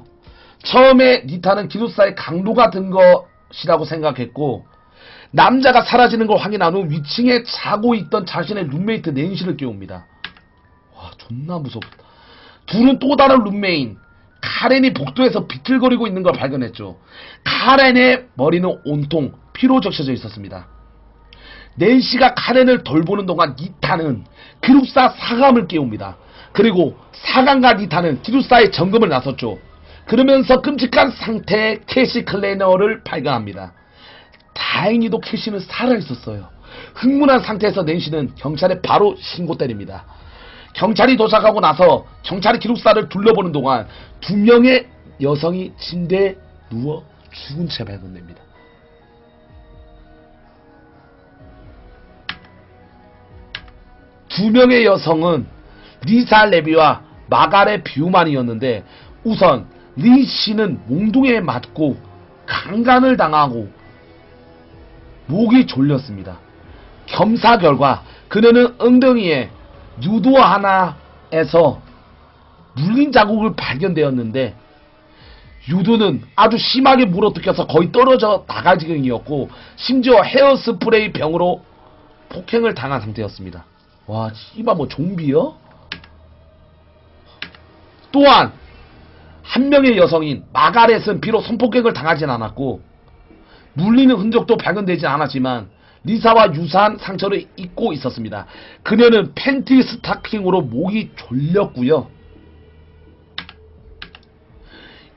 처음에 니타는 기숙사의 강도가 든 것이라고 생각했고 남자가 사라지는 걸 확인한 후 위층에 자고 있던 자신의 룸메이트 낸시를 깨웁니다. 와, 존나 무섭다. 둘은 또 다른 룸메인 카렌이 복도에서 비틀거리고 있는 걸 발견했죠. 카렌의 머리는 온통 피로 적셔져 있었습니다. 낸시가 카렌을 돌보는 동안 니타는 기숙사 사감을 깨웁니다. 그리고 사감과 니타는 기숙사에 점검을 나섰죠. 그러면서 끔찍한 상태의 캐시 클레너를 발견합니다. 다행히도 캐시는 살아있었어요. 흥분한 상태에서 낸시는 경찰에 바로 신고 때립니다. 경찰이 도착하고 나서 경찰이 기숙사를 둘러보는 동안 2명의 여성이 침대에 누워 죽은 채 발견됩니다. 두 명의 여성은 리사 레비와 마가렛 뷰만이었는데 우선 리 씨는 몽둥이에 맞고 강간을 당하고 목이 졸렸습니다. 검사 결과 그녀는 엉덩이에 유도 하나에서 물린 자국을 발견되었는데 유두는 아주 심하게 물어뜯겨서 거의 떨어져 나갈 지경이었고 심지어 헤어스프레이 병으로 폭행을 당한 상태였습니다. 와, 씨발 뭐 좀비요? 또한 한 명의 여성인 마가렛은 비록 성폭행을 당하진 않았고 물리는 흔적도 발견되지 않았지만 리사와 유사한 상처를 입고 있었습니다. 그녀는 팬티 스타킹으로 목이 졸렸고요.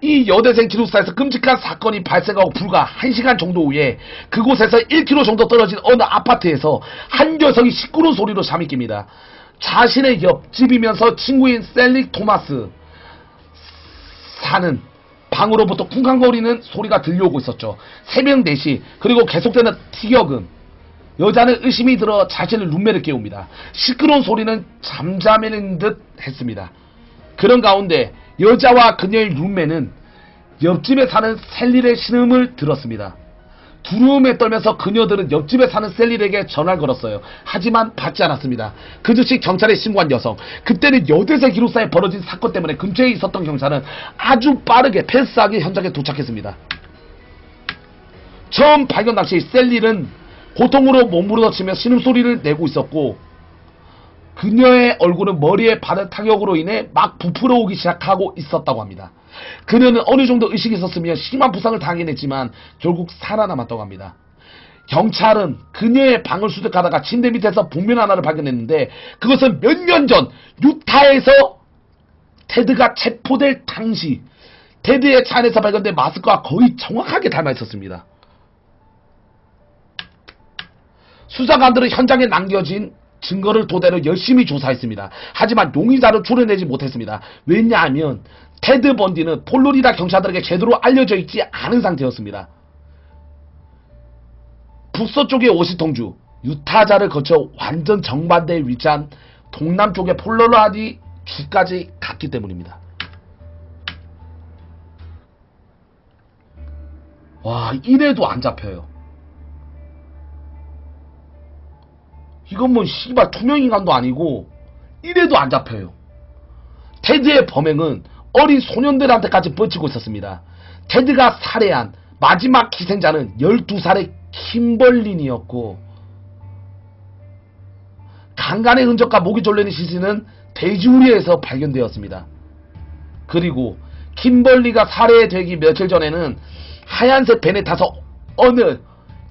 이 여대생 기숙사에서 끔찍한 사건이 발생하고 불과 1시간 정도 후에 그곳에서 1km 정도 떨어진 어느 아파트에서 한 여성이 시끄러운 소리로 잠이 깹니다. 자신의 옆집이면서 친구인 셀릭 토마스 사는 방으로부터 쿵쾅거리는 소리가 들려오고 있었죠. 새벽 4시 그리고 계속되는 티격음. 여자는 의심이 들어 자신의 룸메를 깨웁니다. 시끄러운 소리는 잠자매는 듯 했습니다. 그런 가운데 여자와 그녀의 룸메는 옆집에 사는 셀릴의 신음을 들었습니다. 두려움에 떨면서 그녀들은 옆집에 사는 셀릴에게 전화를 걸었어요. 하지만 받지 않았습니다. 그 즉시 경찰에 신고한 여성. 그때는 여대생 기숙사에 벌어진 사건 때문에 근처에 있었던 경찰은 아주 빠르게 패스하게 현장에 도착했습니다. 처음 발견 당시 셀릴은 고통으로 몸부러치며 신음소리를 내고 있었고 그녀의 얼굴은 머리에 받은 타격으로 인해 막 부풀어 오기 시작하고 있었다고 합니다. 그녀는 어느 정도 의식이 있었으며 심한 부상을 당하긴 했지만 결국 살아남았다고 합니다. 경찰은 그녀의 방을 수색하다가 침대 밑에서 복면 하나를 발견했는데 그것은 몇 년 전 유타에서 테드가 체포될 당시 테드의 차 안에서 발견된 마스크와 거의 정확하게 닮아 있었습니다. 수사관들은 현장에 남겨진 증거를 토대로 열심히 조사했습니다. 하지만 용의자를 추려내지 못했습니다. 왜냐하면 테드 번디는 폴로리다 경찰들에게 제대로 알려져 있지 않은 상태였습니다. 북서쪽의 워싱턴주 유타자를 거쳐 완전 정반대에 위치한 동남쪽의 폴로라디 주까지 갔기 때문입니다. 와, 이래도 안 잡혀요. 이건 뭐 씨발 투명인간도 아니고 이래도 안 잡혀요. 테드의 범행은 어린 소년들한테까지 뻗치고 있었습니다. 테드가 살해한 마지막 희생자는 12살의 킴벌린이었고 강간의 흔적과 목이 졸리는 시신은 돼지우리에서 발견되었습니다. 그리고 킴벌리가 살해되기 며칠 전에는 하얀색 벤에 타서 어느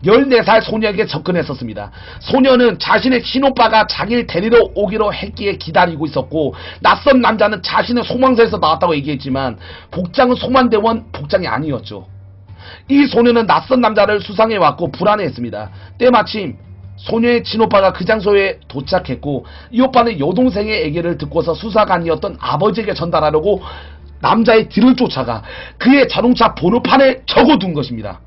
14살 소녀에게 접근했었습니다. 소녀는 자신의 친오빠가 자기를 데리러 오기로 했기에 기다리고 있었고 낯선 남자는 자신의 소망서에서 나왔다고 얘기했지만 복장은 소만대원 복장이 아니었죠. 이 소녀는 낯선 남자를 수상해왔고 불안해했습니다. 때마침 소녀의 친오빠가 그 장소에 도착했고 이 오빠는 여동생의 얘기를 듣고서 수사관이었던 아버지에게 전달하려고 남자의 뒤를 쫓아가 그의 자동차 번호판에 적어둔 것입니다.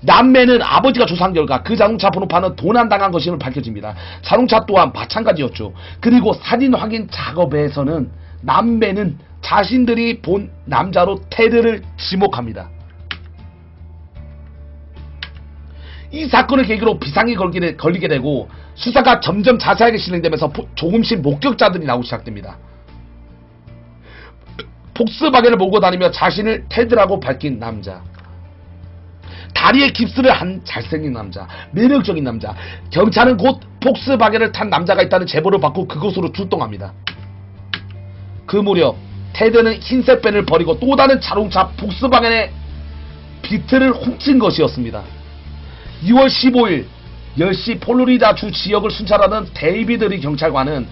남매는 아버지가 조사한 결과 그 자동차 번호판은 도난당한 것임을 밝혀집니다. 자동차 또한 마찬가지였죠. 그리고 사진 확인 작업에서는 남매는 자신들이 본 남자로 테드를 지목합니다. 이 사건을 계기로 비상이 걸리게 되고 수사가 점점 자세하게 진행되면서 조금씩 목격자들이 나오기 시작됩니다. 폭스바겐을 몰고 다니며 자신을 테드라고 밝힌 남자, 다리에 깁스를 한 잘생긴 남자, 매력적인 남자. 경찰은 곧 폭스바겐을 탄 남자가 있다는 제보를 받고 그곳으로 출동합니다. 그 무렵 테드는 흰색 밴을 버리고 또 다른 자동차 복스바겐의 비트를 훔친 것이었습니다. 2월 15일 10시 플로리다 주 지역을 순찰하는 데이비드 리 경찰관은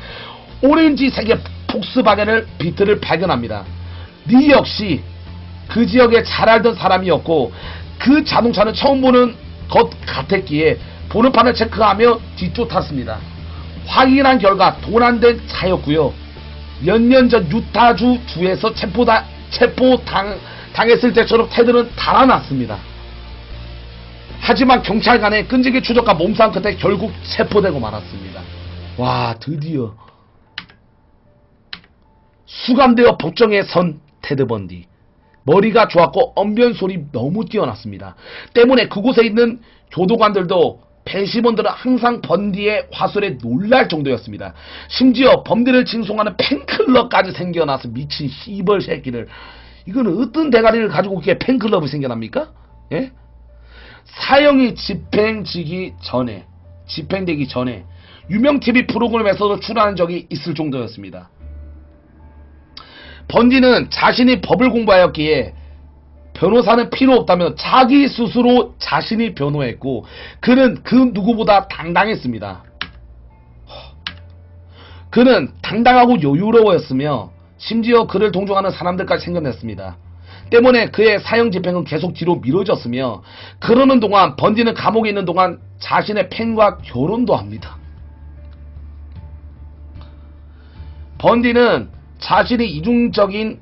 오렌지색의 복스바겐을 비트를 발견합니다. 리 역시 그 지역에 잘 알던 사람이었고 그 자동차는 처음 보는 것 같았기에 번호판을 체크하며 뒤쫓았습니다. 확인한 결과 도난된 차였고요. 몇 년 전 유타주 주에서 체포당했을 때처럼 테드는 달아났습니다. 하지만 경찰관의 끈질긴 추적과 몸싸움 끝에 결국 체포되고 말았습니다. 와, 드디어 수감되어 법정에 선 테드 번디. 머리가 좋았고 언변소리 너무 뛰어났습니다. 때문에 그곳에 있는 교도관들도 배심원들은 항상 번디의 화술에 놀랄 정도였습니다. 심지어 범죄를 징송하는 팬클럽까지 생겨나서 미친 씨벌 새끼를. 이거는 어떤 대가리를 가지고 그렇게 팬클럽이 생겨납니까? 예? 사형이 집행되기 전에 유명 TV 프로그램에서도 출연한 적이 있을 정도였습니다. 번디는 자신이 법을 공부하였기에 변호사는 필요 없다며 자기 스스로 자신이 변호했고 그는 그 누구보다 당당했습니다. 그는 당당하고 여유로웠으며 심지어 그를 동정하는 사람들까지 생겨났습니다. 때문에 그의 사형 집행은 계속 뒤로 미뤄졌으며 그러는 동안 번디는 감옥에 있는 동안 자신의 팬과 결혼도 합니다. 번디는 자신이 이중적인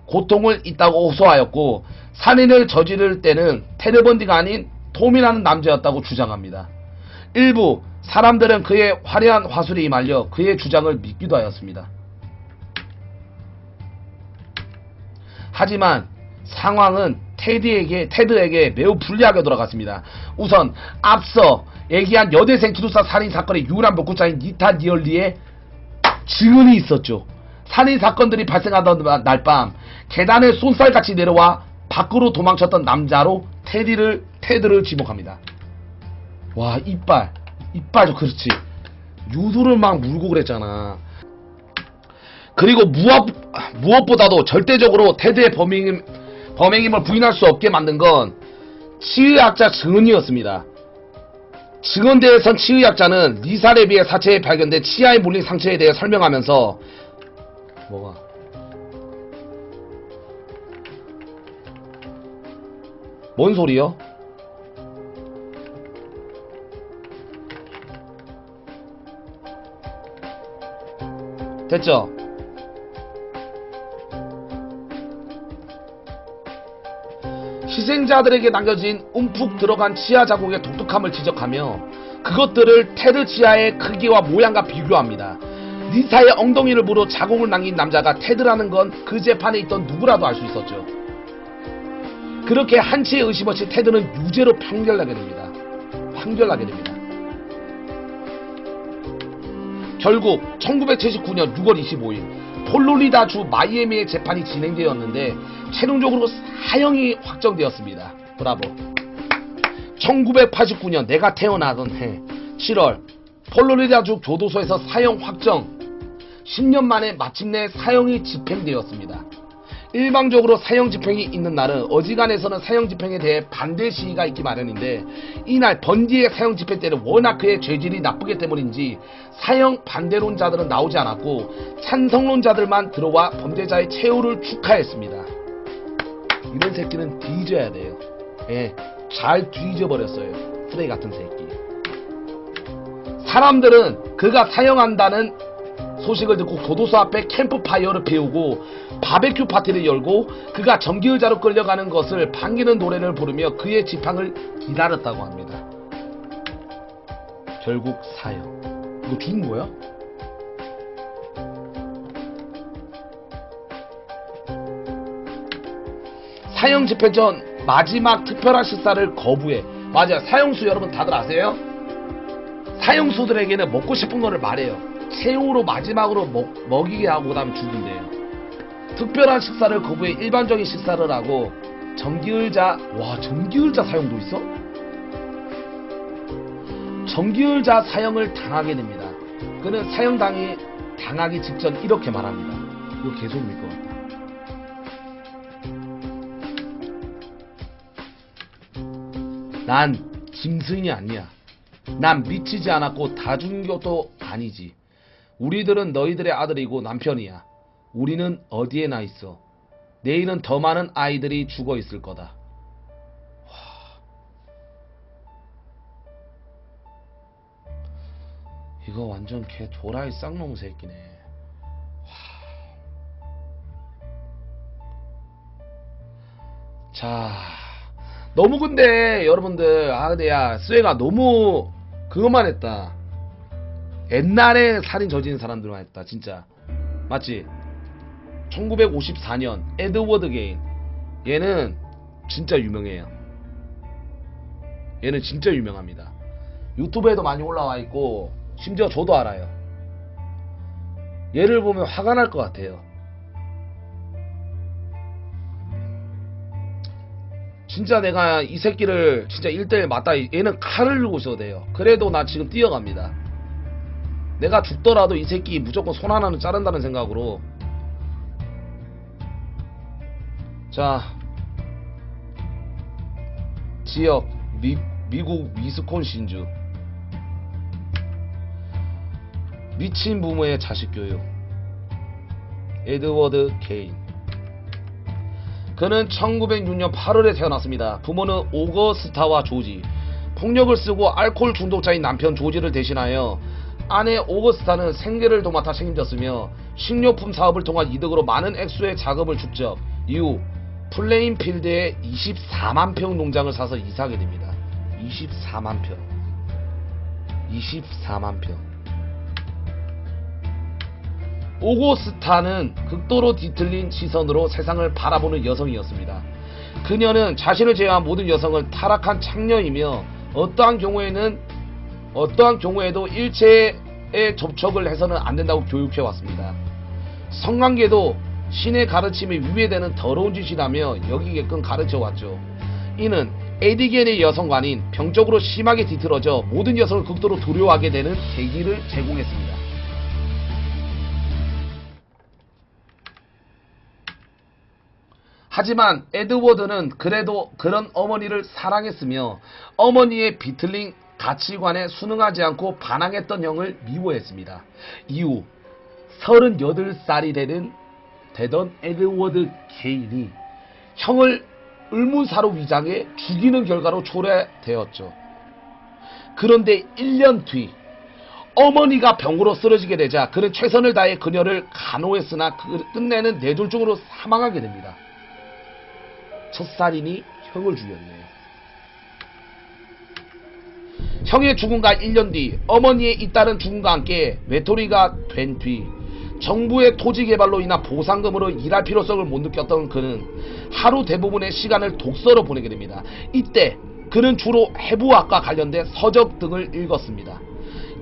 고통을 있다고 호소하였고 살인을 저지를 때는 테드 번디가 아닌 톰이라는 남자였다고 주장합니다. 일부 사람들은 그의 화려한 화술에 말려 그의 주장을 믿기도 하였습니다. 하지만 상황은 테드에게 매우 불리하게 돌아갔습니다. 우선 앞서 얘기한 여대생 기숙사 살인사건의 유일한 목격자인 니타 니얼리의 증언이 있었죠. 살인사건들이 발생하던 날 밤 계단에 쏜살같이 내려와 밖으로 도망쳤던 남자로 테드를 지목합니다. 와, 이빨 그렇지. 유두를 막 물고 그랬잖아. 그리고 무엇보다도 절대적으로 테드의 범행임을 부인할 수 없게 만든 건 치의학자 증언이었습니다. 증언대에선 치의학자는 리사 레비의 사체에 발견된 치아에 물린 상처에 대해 설명하면서 뭐가? 뭔 소리요? 됐죠? 희생자들에게 남겨진 움푹 들어간 치아 자국의 독특함을 지적하며 그것들을 테드 치아의 크기와 모양과 비교합니다. 리사의 엉덩이를 물어 자국을 남긴 남자가 테드라는 건 그 재판에 있던 누구라도 알 수 있었죠. 그렇게 한치의 의심 없이 테드는 유죄로 판결나게 됩니다. 결국 1979년 6월 25일 플로리다주 마이애미의 재판이 진행되었는데 최종적으로 사형이 확정되었습니다. 브라보. 1989년 내가 태어나던 해 7월 플로리다주 교도소에서 사형 확정. 10년 만에 마침내 사형이 집행되었습니다. 일방적으로 사형 집행이 있는 날은 어지간해서는 사형 집행에 대해 반대 시위가 있기 마련인데 이날 번디의 사형 집행 때는 워낙 그의 죄질이 나쁘기 때문인지 사형 반대론자들은 나오지 않았고 찬성론자들만 들어와 범죄자의 최후를 축하했습니다. 이런 새끼는 뒤져야 돼요. 예, 잘 뒤져버렸어요. 쓰레기 같은 새끼. 사람들은 그가 사형한다는 소식을 듣고 교도소 앞에 캠프파이어를 피우고 바베큐 파티를 열고 그가 전기의자로 끌려가는 것을 반기는 노래를 부르며 그의 집항을 기다렸다고 합니다. 결국 사형. 이거 죽은 거야? 사형 집행 전 마지막 특별한 식사를 거부해. 맞아요. 사형수 여러분 다들 아세요? 사형수들에게는 먹고 싶은 거를 말해요. 최후로 마지막으로 먹이게 하고 그 다음에 죽인대요. 특별한 식사를 거부해 일반적인 식사를 하고 전기의자. 와, 전기의자 사형도 있어? 전기의자 사형을 당하게 됩니다. 그는 당하기 직전 이렇게 말합니다. 이거 계속 밀 것 같다. 난 짐승이 아니야. 난 미치지 않았고 다중교도 아니지. 우리들은 너희들의 아들이고 남편이야. 우리는 어디에나 있어. 내일은 더 많은 아이들이 죽어 있을 거다. 이거 완전 개 도라이 쌍놈 새끼네. 자, 너무 근데 여러분들 근데 야 스웨가 너무 그것만 했다. 옛날에 살인 저지른 사람들만 했다 진짜. 맞지? 1954년 에드워드 게인. 얘는 진짜 유명해요. 얘는 진짜 유명합니다. 유튜브에도 많이 올라와 있고 심지어 저도 알아요. 얘를 보면 화가 날 것 같아요. 진짜 내가 이 새끼를 진짜 1대1 맞다. 얘는 칼을 들고 있어도 돼요. 그래도 나 지금 뛰어갑니다. 내가 죽더라도 이 새끼 무조건 손 하나는 자른다는 생각으로. 자, 지역 미국 위스콘신주. 미친 부모의 자식 교육. 에드워드 게인. 그는 1906년 8월에 태어났습니다. 부모는 오거스타와 조지. 폭력을 쓰고 알코올 중독자인 남편 조지를 대신하여 아내 오거스타는 생계를 도맡아 책임졌으며 식료품 사업을 통한 이득으로 많은 액수의 자금을 축적. 이후 플레인필드에 24만 평 농장을 사서 이사하게 됩니다. 24만 평. 24만 평. 오고스타는 극도로 뒤틀린 시선으로 세상을 바라보는 여성이었습니다. 그녀는 자신을 제외한 모든 여성은 타락한 창녀이며 어떠한 경우에도 일체의 접촉을 해서는 안 된다고 교육해왔습니다. 성관계도 신의 가르침에 위배되는 더러운 짓이라며 여기게끔 가르쳐왔죠. 이는 에디겐의 여성관인 병적으로 심하게 뒤틀어져 모든 여성을 극도로 두려워하게 되는 계기를 제공했습니다. 하지만 에드워드는 그래도 그런 어머니를 사랑했으며 어머니의 비틀린 가치관에 순응하지 않고 반항했던 형을 미워했습니다. 이후 38살이 되던 에드워드 게인이 형을 의문사로 위장해 죽이는 결과로 초래되었죠. 그런데 1년 뒤 어머니가 병으로 쓰러지게 되자 그는 최선을 다해 그녀를 간호했으나 끝내는 뇌졸중으로 사망하게 됩니다. 첫 살인이 형을 죽였네요. 형의 죽음과 1년 뒤 어머니의 잇따른 죽음과 함께 외톨이가 된 뒤 정부의 토지 개발로 인한 보상금으로 일할 필요성을 못 느꼈던 그는 하루 대부분의 시간을 독서로 보내게 됩니다. 이때 그는 주로 해부학과 관련된 서적 등을 읽었습니다.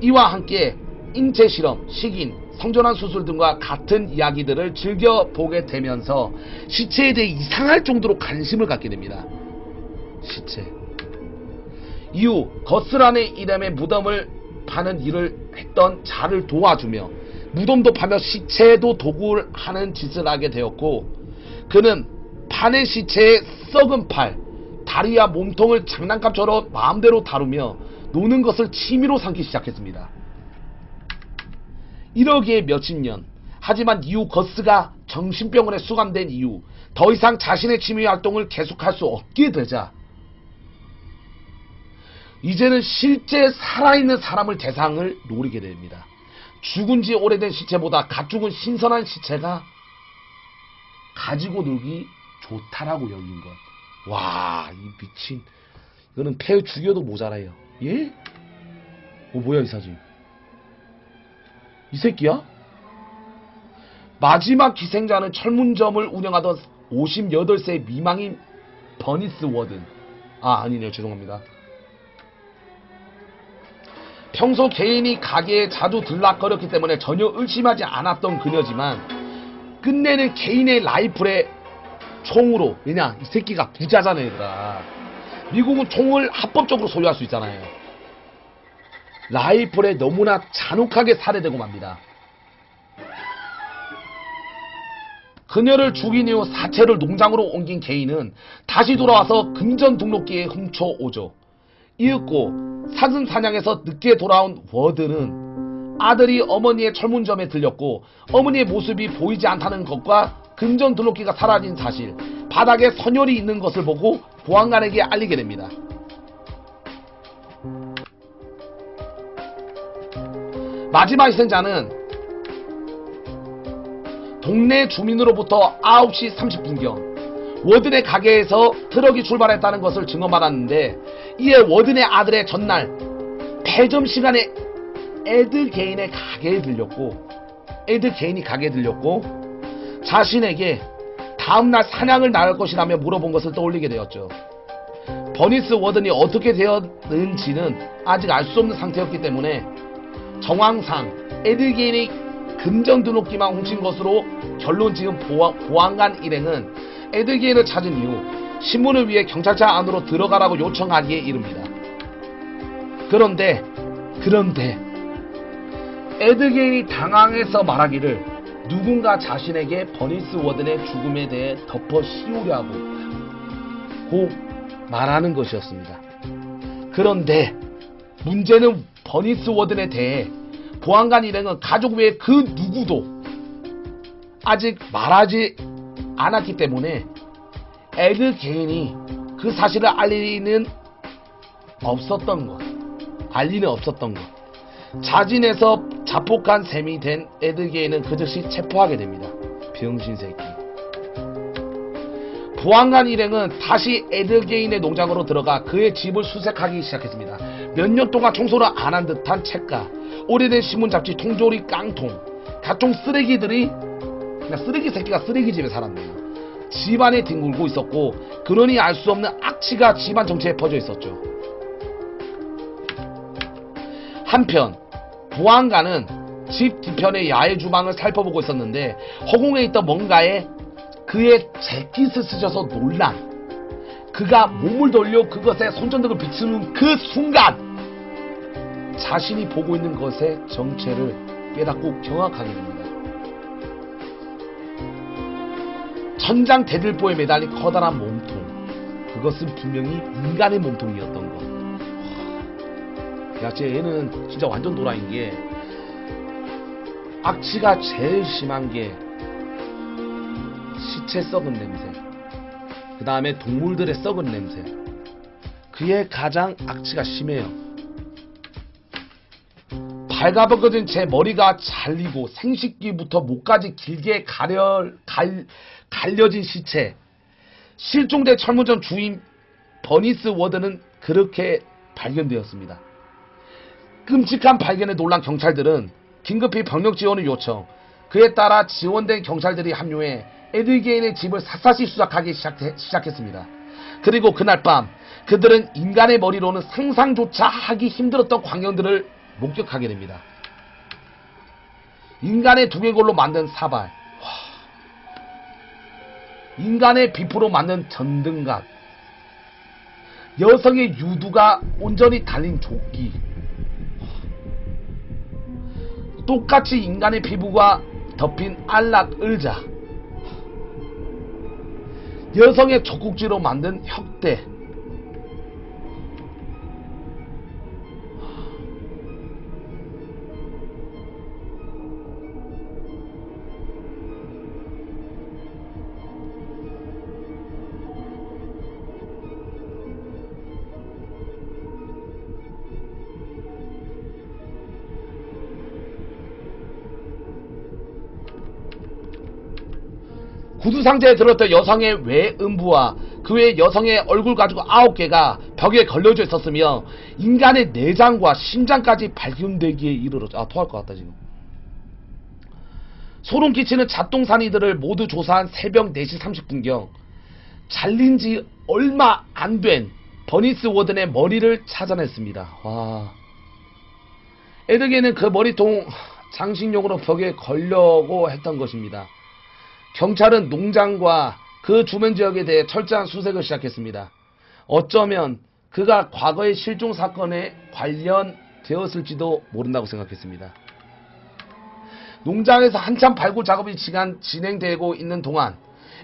이와 함께 인체실험, 식인, 성전환 수술 등과 같은 이야기들을 즐겨보게 되면서 시체에 대해 이상할 정도로 관심을 갖게 됩니다. 시체. 이후 거스란의 이름의 무덤을 파는 일을 했던 자를 도와주며 무덤도 파며 시체도 도구를 하는 짓을 하게 되었고 그는 파낸 시체의 썩은 팔, 다리와 몸통을 장난감처럼 마음대로 다루며 노는 것을 취미로 삼기 시작했습니다. 이러기에 몇십 년. 하지만 이후 거스가 정신병원에 수감된 이후 더 이상 자신의 취미 활동을 계속할 수 없게 되자 이제는 실제 살아있는 사람을 대상을 노리게 됩니다. 죽은 지 오래된 시체보다 갓 죽은 신선한 시체가 가지고 놀기 좋다라고 여긴 것. 와, 이 미친. 이거는 폐 죽여도 모자라요. 예? 뭐야 이 사진. 이 새끼야? 마지막 기생자는 철문점을 운영하던 58세 미망인 버니스 워든. 아니네요. 죄송합니다. 평소 개인이 가게에 자주 들락거렸기 때문에 전혀 의심하지 않았던 그녀지만 끝내는 개인의 라이플에 총으로. 왜냐? 이 새끼가 부자잖아 얘들아. 미국은 총을 합법적으로 소유할 수 있잖아요. 라이플에 너무나 잔혹하게 살해되고 맙니다. 그녀를 죽인 이후 사체를 농장으로 옮긴 개인은 다시 돌아와서 금전 등록기에 훔쳐오죠. 이윽고 사슴 사냥에서 늦게 돌아온 워드는 아들이 어머니의 철문점에 들렸고 어머니의 모습이 보이지 않다는 것과 금전 등록기가 사라진 사실, 바닥에 선혈이 있는 것을 보고 보안관에게 알리게 됩니다. 마지막 희생자는 동네 주민으로부터 9시 30분경 워든의 가게에서 트럭이 출발했다는 것을 증언받았는데, 이에 워든의 아들의 전날 폐점 시간에 에드 개인이 가게에 들렸고 자신에게 다음날 사냥을 나갈 것이라며 물어본 것을 떠올리게 되었죠. 버니스 워든이 어떻게 되었는지는 아직 알 수 없는 상태였기 때문에 정황상 에드 개인이 금전 등록기만 훔친 것으로 결론 지은 보안관 일행은 에드 개인을 찾은 이후 신문을 위해 경찰차 안으로 들어가라고 요청하기에 이릅니다. 그런데 에드 개인이 당황해서 말하기를 누군가 자신에게 버니스 워든의 죽음에 대해 덮어 씌우려고 말하는 것이었습니다. 그런데 문제는 버니스 워든에 대해 보안관 일행은 가족 외에 그 누구도 아직 말하지 않았기 때문에 에드 개인이 그 사실을 알리는 없었던 것. 자진해서 자폭한 셈이 된 에드 개인은 그 즉시 체포하게 됩니다. 병신새끼. 보안관 일행은 다시 에드 개인의 농장으로 들어가 그의 집을 수색하기 시작했습니다. 몇 년 동안 청소를 안 한 듯한 책가, 오래된 신문 잡지, 통조리, 깡통, 각종 쓰레기들이 그냥 쓰레기 새끼가 쓰레기집에 살았네요. 집안에 뒹굴고 있었고, 그러니 알 수 없는 악취가 집안 전체에 퍼져 있었죠. 한편 보안관은 집 뒤편의 야외 주방을 살펴보고 있었는데 허공에 있던 뭔가에 그의 재킷을 스쳐서 놀란 그가 몸을 돌려 그것에 손전등을 비추는 그 순간 자신이 보고 있는 것의 정체를 깨닫고 경악하게 됩니다. 천장 대들보에 매달린 커다란 몸통, 그것은 분명히 인간의 몸통이었던 것. 야, 쟤 얘는 진짜 완전 도라인 게, 악취가 제일 심한 게 시체 썩은 냄새, 그 다음에 동물들의 썩은 냄새, 그게 가장 악취가 심해요. 발가벗겨진 제 머리가 잘리고 생식기부터 목까지 길게 갈려진 시체, 실종된 철문점 주인 버니스 워든은 그렇게 발견되었습니다. 끔찍한 발견에 놀란 경찰들은 긴급히 병력 지원을 요청, 그에 따라 지원된 경찰들이 합류해 에드 개인의 집을 샅샅이 수색하기 시작했습니다. 그리고 그날 밤 그들은 인간의 머리로는 상상조차 하기 힘들었던 광경들을 목격하게 됩니다. 인간의 두개골로 만든 사발, 인간의 비프로 만든 전등갑, 여성의 유두가 온전히 달린 조끼, 똑같이 인간의 피부가 덮인 안락 의자, 여성의 젖꼭지로 만든 혁대, 구두상자에 들었던 여성의 외음부와 그 외 여성의 얼굴 가지고 9개가 벽에 걸려져 있었으며 인간의 내장과 심장까지 발견되기에 이르렀죠. 토할 것 같다 지금. 소름 끼치는 잡동사니들을 모두 조사한 새벽 4시 30분경 잘린지 얼마 안 된 버니스 워든의 머리를 찾아냈습니다. 와. 에드게는 그 머리통 장식용으로 벽에 걸려고 했던 것입니다. 경찰은 농장과 그 주변 지역에 대해 철저한 수색을 시작했습니다. 어쩌면 그가 과거의 실종 사건에 관련되었을지도 모른다고 생각했습니다. 농장에서 한참 발굴 작업이 진행되고 있는 동안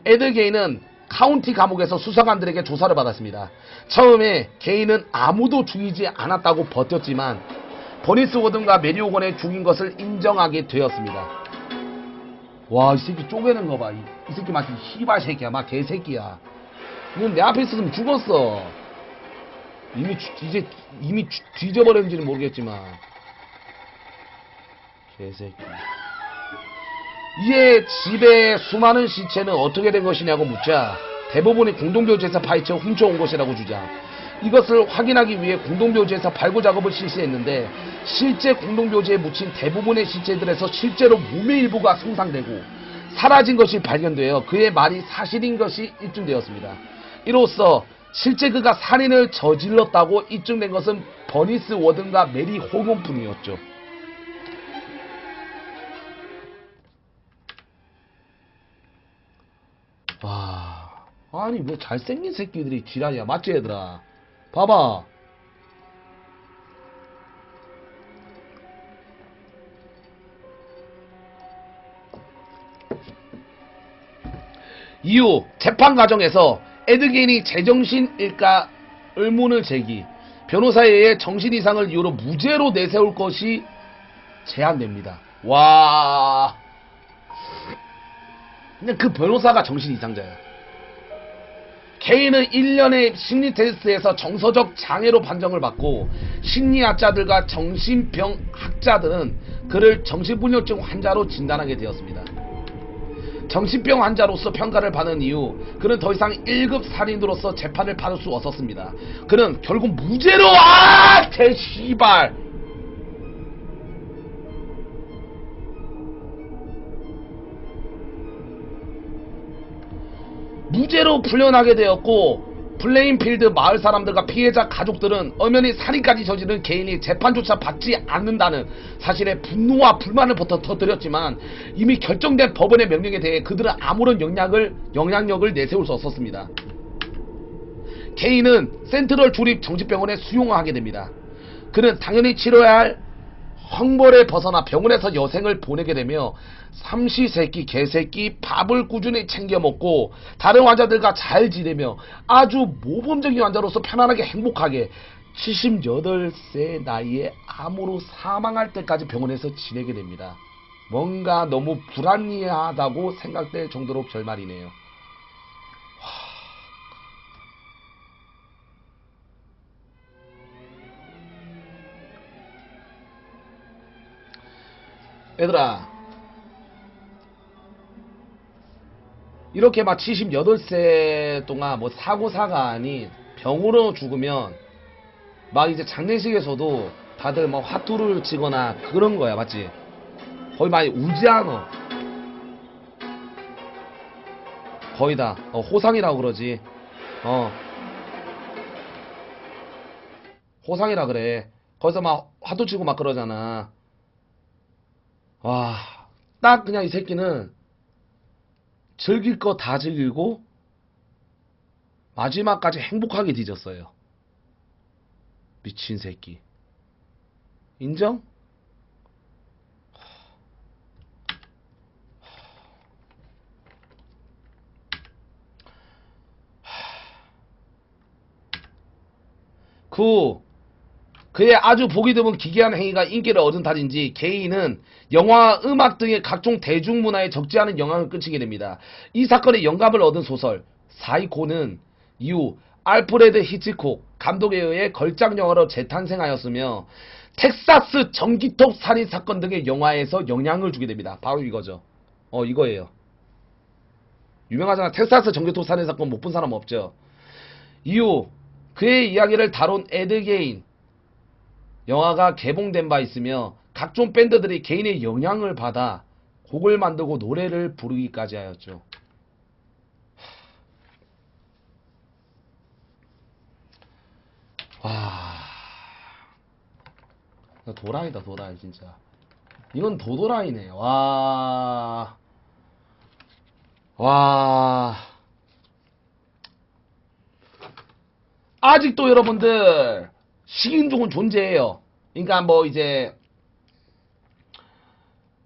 에드 게인은 카운티 감옥에서 수사관들에게 조사를 받았습니다. 처음에 게인은 아무도 죽이지 않았다고 버텼지만 버니스 워든과 메리 호건의 죽인 것을 인정하게 되었습니다. 와, 이 새끼 쪼개는 거 봐. 이 새끼 막 희발 새끼야, 막 개새끼야. 이건 내 앞에 있었으면 죽었어. 이미 뒤져버렸는지는 모르겠지만. 개새끼. 이에 집에 수많은 시체는 어떻게 된 것이냐고 묻자 대부분이 공동묘지에서 파헤쳐 훔쳐온 것이라고 주장. 이것을 확인하기 위해 공동묘지에서 발굴 작업을 실시했는데 실제 공동묘지에 묻힌 대부분의 시체들에서 실제로 몸의 일부가 손상되고 사라진 것이 발견되어 그의 말이 사실인 것이 입증되었습니다. 이로써 실제 그가 살인을 저질렀다고 입증된 것은 버니스 워든과 메리 호건뿐이었죠. 와, 아니 왜 잘생긴 새끼들이 지랄이야. 맞지 얘들아? 봐봐. 이후 재판 과정에서 에드 게인이 제정신일까 의문을 제기, 변호사에 의해 정신 이상을 이유로 무죄로 내세울 것이 제한됩니다. 와, 근데 그 변호사가 정신 이상자야. 게인은 1년의 심리 테스트에서 정서적 장애로 판정을 받고 심리학자들과 정신병 학자들은 그를 정신불면증 환자로 진단하게 되었습니다. 정신병 환자로서 평가를 받은 이후 그는 더 이상 1급 살인으로서 재판을 받을 수 없었습니다. 그는 결국 무죄로 개씨발 무죄로 풀려나게 되었고 플레인필드 마을 사람들과 피해자 가족들은 엄연히 살인까지 저지른 게인이 재판조차 받지 않는다는 사실에 분노와 불만을 터뜨렸지만 이미 결정된 법원의 명령에 대해 그들은 아무런 영향력을 내세울 수 없었습니다. 게인은 센트럴 주립 정신병원에 수용하게 됩니다. 그는 당연히 치러야 할 형벌에 벗어나 병원에서 여생을 보내게 되며 삼시세끼 개새끼 밥을 꾸준히 챙겨 먹고 다른 환자들과 잘 지내며 아주 모범적인 환자로서 편안하게 행복하게 78세 나이에 암으로 사망할 때까지 병원에서 지내게 됩니다. 뭔가 너무 불합리하다고 생각될 정도로 결말이네요. 얘들아, 이렇게 막 78세 동안 뭐 사고사가 아닌 병으로 죽으면 막 이제 장례식에서도 다들 막 화투를 치거나 그런 거야. 맞지? 거의 많이 울지 않아. 거의 다 호상이라고 그러지. 호상이라 그래. 거기서 막 화투 치고 막 그러잖아. 와, 딱 그냥 이 새끼는 즐길 거 다 즐기고 마지막까지 행복하게 뒤졌어요. 미친 새끼. 인정? 그의 아주 보기 드문 기괴한 행위가 인기를 얻은 탓인지 게인은 영화, 음악 등의 각종 대중문화에 적지 않은 영향을 끼치게 됩니다. 이 사건에 영감을 얻은 소설 사이코는 이후 알프레드 히치콕 감독에 의해 걸작 영화로 재탄생하였으며 텍사스 전기톱 살인 사건 등의 영화에서 영향을 주게 됩니다. 바로 이거죠. 이거예요. 유명하잖아. 텍사스 전기톱 살인 사건 못 본 사람 없죠. 이후 그의 이야기를 다룬 에드 게인 영화가 개봉된 바 있으며 각종 밴드들이 개인의 영향을 받아 곡을 만들고 노래를 부르기까지 하였죠. 와, 도라이다 도라이 진짜. 이건 도도라이네. 와, 아직도 여러분들 식인종은 존재해요. 그러니까 뭐 이제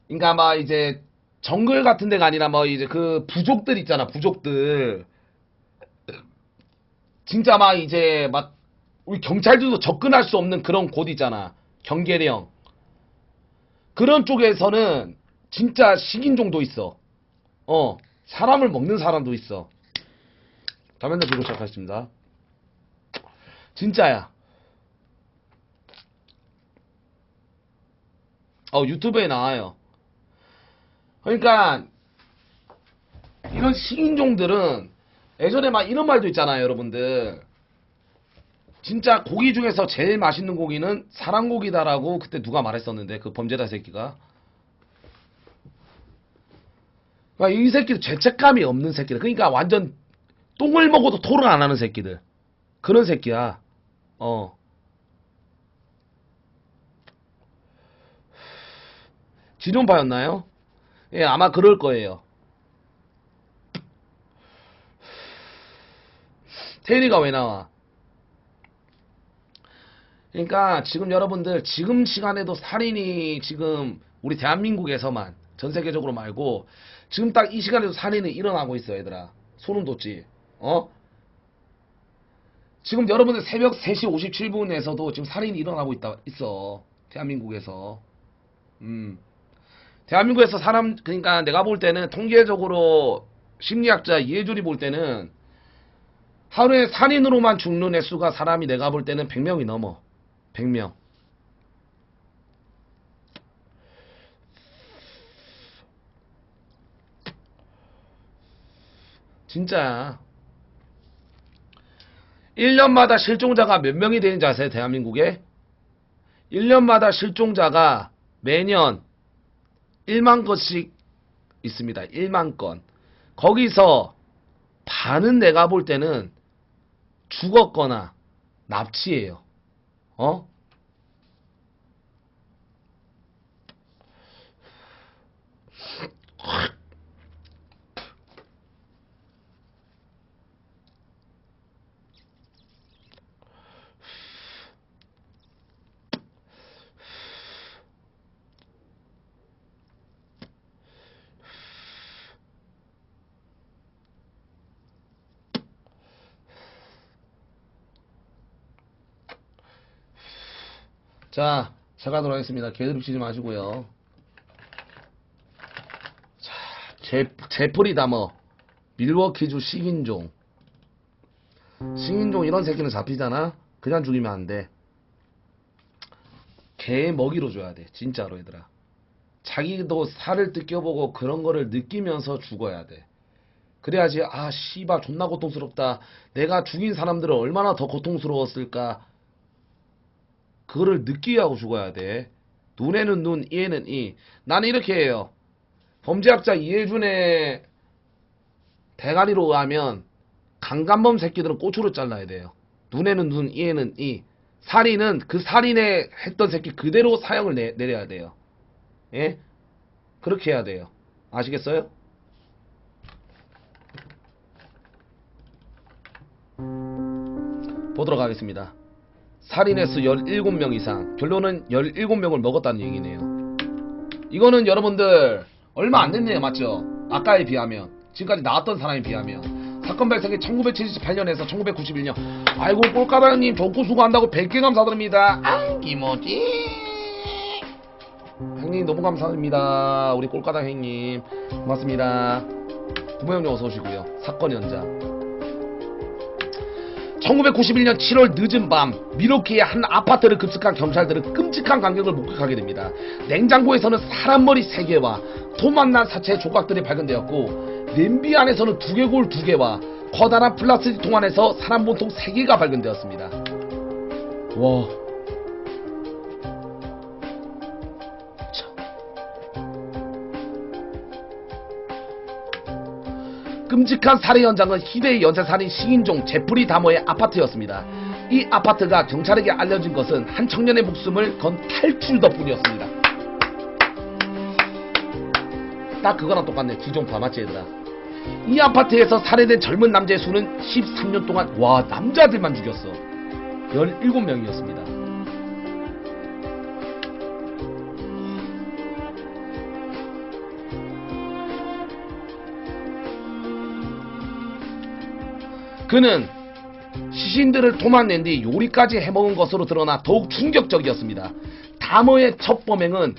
그러니까 막 이제 정글 같은 데가 아니라 뭐 이제 그 부족들 있잖아, 부족들. 진짜 막 이제 막 우리 경찰들도 접근할 수 없는 그런 곳 있잖아. 경계령. 그런 쪽에서는 진짜 식인종도 있어. 사람을 먹는 사람도 있어. 다음에 들고 시작하겠습니다. 진짜야. 유튜브에 나와요. 그러니까 이런 식인종들은 예전에 막 이런 말도 있잖아요, 여러분들. 진짜 고기 중에서 제일 맛있는 고기는 사람고기다라고 그때 누가 말했었는데, 그 범죄자 새끼가. 그러니까 이 새끼들 죄책감이 없는 새끼들. 그러니까 완전 똥을 먹어도 토를 안 하는 새끼들. 그런 새끼야. 지존파였나요? 예, 아마 그럴 거예요. 테리가 왜 나와? 그러니까 지금 여러분들 지금 시간에도 살인이 지금 우리 대한민국에서만 전 세계적으로 말고 지금 딱 이 시간에도 살인이 일어나고 있어, 얘들아. 소름 돋지? 지금 여러분들 새벽 3시 57분에서도 지금 살인이 일어나고 있어. 대한민국에서. 대한민국에서 사람, 그러니까 내가 볼 때는 통계적으로 심리학자 이해준이 볼 때는 하루에 살인으로만 죽는 횟수가 사람이 내가 볼 때는 100명이 넘어. 100명. 진짜야. 1년마다 실종자가 몇 명이 되는지 아세요? 대한민국에? 1년마다 실종자가 매년 1만 건씩 있습니다. 1만 건. 거기서 반은 내가 볼 때는 죽었거나 납치예요. 자, 제가 돌아가겠습니다. 개드립치지 마시고요. 자, 제프리 다머, 밀워키주 식인종. 식인종 이런 새끼는 잡히잖아? 그냥 죽이면 안 돼. 개 먹이로 줘야 돼. 진짜로, 얘들아. 자기도 살을 뜯겨보고 그런 거를 느끼면서 죽어야 돼. 그래야지, 아, 씨발, 존나 고통스럽다. 내가 죽인 사람들은 얼마나 더 고통스러웠을까. 그거를 느끼게 하고 죽어야 돼. 눈에는 눈, 이에는 이. 나는 이렇게 해요. 범죄학자 이해준의 대가리로 의하면 강간범 새끼들은 꼬추로 잘라야 돼요. 눈에는 눈, 이에는 이. 살인은 그 살인에 했던 새끼 그대로 사형을 내려야 돼요. 예? 그렇게 해야 돼요. 아시겠어요? 보도록 하겠습니다. 살인 횟수 17명 이상. 결론은 17명을 먹었다는 얘기네요. 이거는 여러분들 얼마 안 됐네요. 맞죠? 아까에 비하면. 지금까지 나왔던 사람에 비하면. 사건 발생이 1978년에서 1991년. 아이고, 꼴까다형님 좋고 수고한다고 100개 감사드립니다. 이모지. 형님 너무 감사드립니다. 우리 꼴까다 형님 고맙습니다. 부모형님 어서오시고요. 사건 현장 1991년 7월 늦은 밤 미러키의 한 아파트를 급습한 경찰들은 끔찍한 광경을 목격하게 됩니다. 냉장고에서는 사람 머리 3개와 토막난 사체의 조각들이 발견되었고 냄비 안에서는 두개골 2개와 커다란 플라스틱 통 안에서 사람 본통 3개가 발견되었습니다. 와, 끔찍한 살해 현장은 희대의 연쇄살인 식인종 제프리 다머의 아파트였습니다. 이 아파트가 경찰에게 알려진 것은 한 청년의 목숨을 건 탈출 덕분이었습니다. 딱 그거랑 똑같네. 지존파 맞지, 얘들아? 이 아파트에서 살해된 젊은 남자의 수는 13년 동안, 와, 남자들만 죽였어. 17명이었습니다. 그는 시신들을 도망낸 뒤 요리까지 해먹은 것으로 드러나 더욱 충격적이었습니다. 다머의 첫 범행은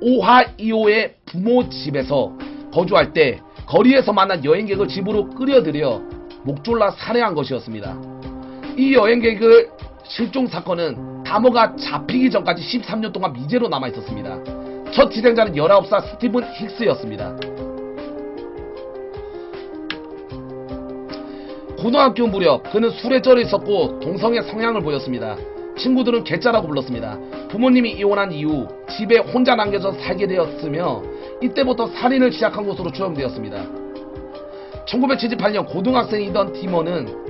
오하이오의 부모 집에서 거주할 때 거리에서 만난 여행객을 집으로 끌어들여 목졸라 살해한 것이었습니다. 이 여행객의 실종 사건은 다머가 잡히기 전까지 13년 동안 미제로 남아있었습니다. 첫 희생자는 19살 스티븐 힉스였습니다. 고등학교 무렵 그는 술에 쩔어 있었고 동성애 성향을 보였습니다. 친구들은 괴짜라고 불렀습니다. 부모님이 이혼한 이후 집에 혼자 남겨져 살게 되었으며 이때부터 살인을 시작한 것으로 추정되었습니다. 1978년 고등학생이던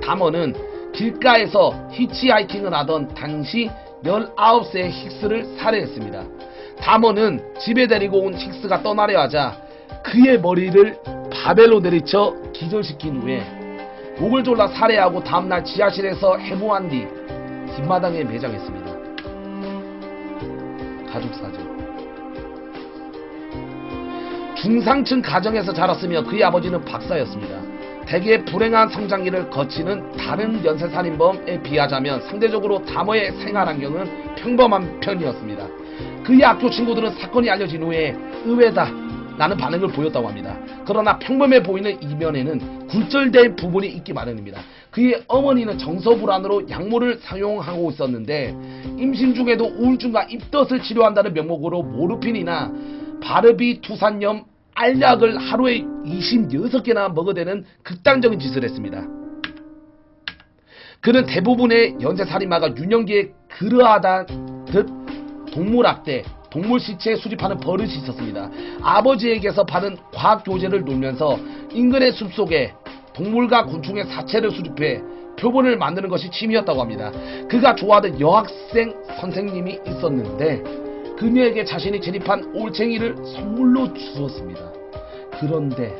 다머는 길가에서 히치하이킹을 하던 당시 19세의 힉스를 살해했습니다. 다머는 집에 데리고 온 힉스가 떠나려 하자 그의 머리를 바벨로 내리쳐 기절시킨 후에 목을 졸라 살해하고 다음날 지하실에서 해부한 뒤 뒷마당에 매장했습니다. 가족사진. 중상층 가정에서 자랐으며 그의 아버지는 박사였습니다. 대개 불행한 성장기를 거치는 다른 연쇄살인범에 비하자면 상대적으로 다머의 생활환경은 평범한 편이었습니다. 그의 학교 친구들은 사건이 알려진 후에 의외다 라는 반응을 보였다고 합니다. 그러나 평범해 보이는 이면에는 굴절된 부분이 있기 마련입니다. 그의 어머니는 정서불안으로 약물을 사용하고 있었는데 임신 중에도 우울증과 입덧을 치료한다는 명목으로 모르핀이나 바르비투산염 알약을 하루에 26개나 먹어대는 극단적인 짓을 했습니다. 그는 대부분의 연쇄살인마가 유년기에 그러하다듯 동물학대, 동물 시체 수집하는 버릇이 있었습니다. 아버지에게서 받은 과학교재를 놀면서 인근의 숲속에 동물과 곤충의 사체를 수집해 표본을 만드는 것이 취미였다고 합니다. 그가 좋아하던 여학생 선생님이 있었는데 그녀에게 자신이 제립한 올챙이를 선물로 주었습니다. 그런데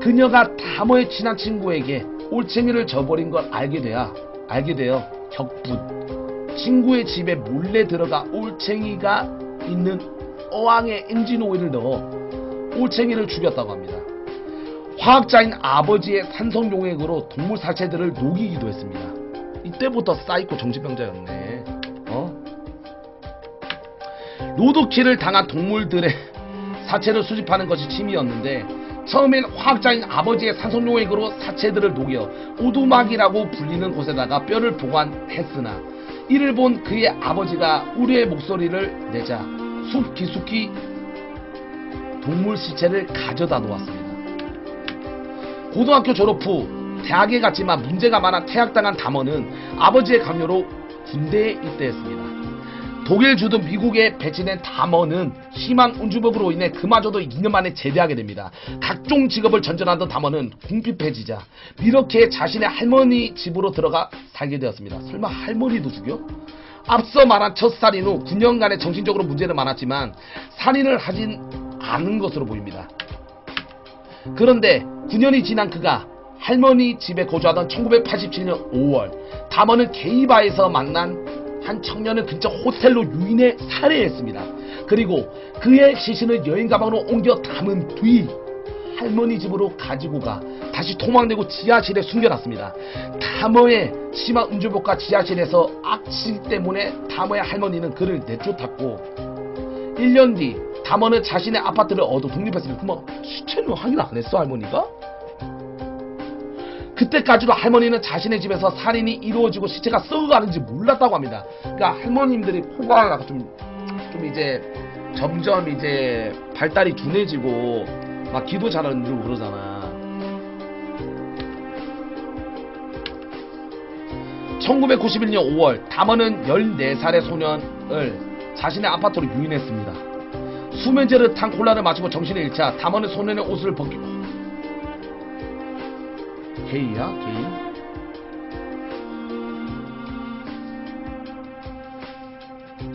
그녀가 다머의 친한 친구에게 올챙이를 줘버린 걸 알게 되어 격분, 친구의 집에 몰래 들어가 올챙이가 있는 어항에 엔진 오일을 넣어 올챙이를 죽였다고 합니다. 화학자인 아버지의 산성용액으로 동물 사체들을 녹이기도 했습니다. 이때부터 사이코 정신병자였네. 로드킬을 당한 동물들의 사체를 수집하는 것이 취미였는데 처음엔 화학자인 아버지의 산성용액으로 사체들을 녹여 오두막이라고 불리는 곳에다가 뼈를 보관했으나 이를 본 그의 아버지가 우려의 목소리를 내자 숲 깊숙이 동물 시체를 가져다 놓았습니다. 고등학교 졸업 후 대학에 갔지만 문제가 많아 퇴학당한 다머는 아버지의 강요로 군대에 입대했습니다. 독일 주둔 미국에 배치된 다머는 심한 운주복으로 인해 그마저도 2년 만에 제대하게 됩니다. 각종 직업을 전전하던 다머는 궁핍해지자 이렇게 자신의 할머니 집으로 들어가 살게 되었습니다. 설마 할머니도 죽여? 앞서 말한 첫 살인 후 9년간의 정신적으로 문제는 많았지만 살인을 하진 않은 것으로 보입니다. 그런데 9년이 지난 그가 할머니 집에 거주하던 1987년 5월 다머는 게이바에서 만난 한 청년을 근처 호텔로 유인해 살해했습니다. 그리고 그의 시신을 여행 가방으로 옮겨 담은 뒤 할머니 집으로 가지고 가 다시 도망내고 지하실에 숨겨놨습니다. 다머의 심한 음주복과 지하실에서 악취 때문에 다머의 할머니는 그를 내쫓았고 1년 뒤 다머는 자신의 아파트를 얻어 독립했습니다. 그럼 시체는 확인 안 했어 할머니가? 그때까지도 할머니는 자신의 집에서 살인이 이루어지고 시체가 썩어가는지 몰랐다고 합니다. 그러니까 할머님들이 코가 좀 이제 점점 이제 발달이 둔해지고 막 기도 잘 안 들고 그러잖아. 1991년 5월 다머는 14살의 소년을 자신의 아파트로 유인했습니다. 수면제를 탄 콜라를 마시고 정신을 잃자 다머는 소년의 옷을 벗기고 게이야? 게이?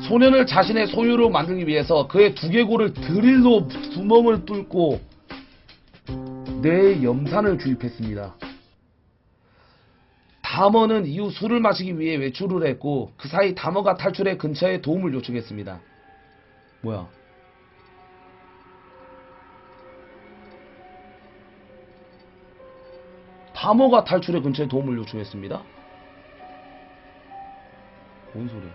소년을 자신의 소유로 만들기 위해서 그의 두개골을 드릴로 구멍을 뚫고 뇌에 염산을 주입했습니다. 다머는 이후 술을 마시기 위해 외출을 했고 그 사이 다머가 탈출해 근처에 도움을 요청했습니다. 뭐야? 다모가 탈출의 근처에 도움을 요청했습니다. 뭔 소리야?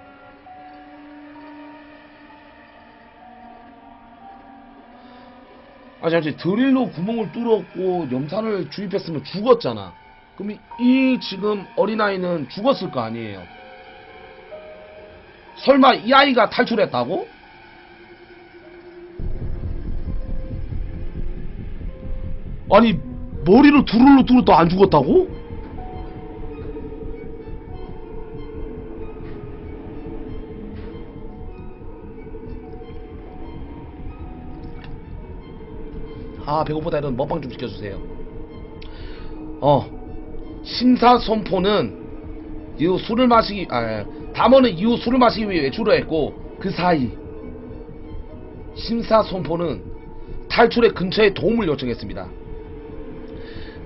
아 잠시 드릴로 구멍을 뚫었고 염산을 주입했으면 죽었잖아. 그럼 이 지금 어린아이는 죽었을 거 아니에요. 설마 이 아이가 탈출했다고? 아니 머리를 드릴로 뚫어도 안 죽었다고? 아 배고프다. 이런 먹방 좀 시켜주세요. 심사선포는 이후 술을 마시기 담원은 이후 술을 마시기 위해 외출을 했고 그 사이 심사선포는 탈출의 근처에 도움을 요청했습니다.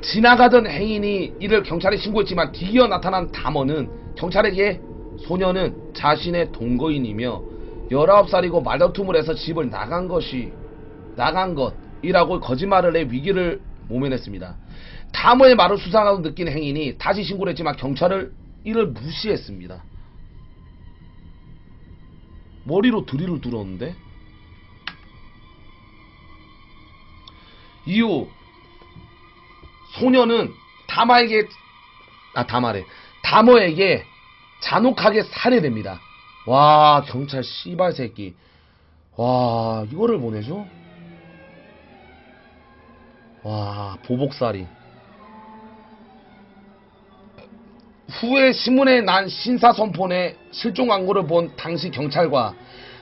지나가던 행인이 이를 경찰에 신고했지만 뒤이어 나타난 담원은 경찰에게 소녀는 자신의 동거인이며 19살이고 말다툼을 해서 집을 나간 것이라고 거짓말을 해 위기를 모면했습니다. 담원의 말을 수상하고 느낀 행인이 다시 신고를 했지만 경찰은 이를 무시했습니다. 머리로 드릴을 뚫었는데? 이후 소녀는 담어에게 잔혹하게 살해됩니다. 와 경찰 씨발 새끼. 와 이거를 보내줘? 와 보복살인. 후에 신문에 난 신사선폰의 실종 광고를 본 당시 경찰과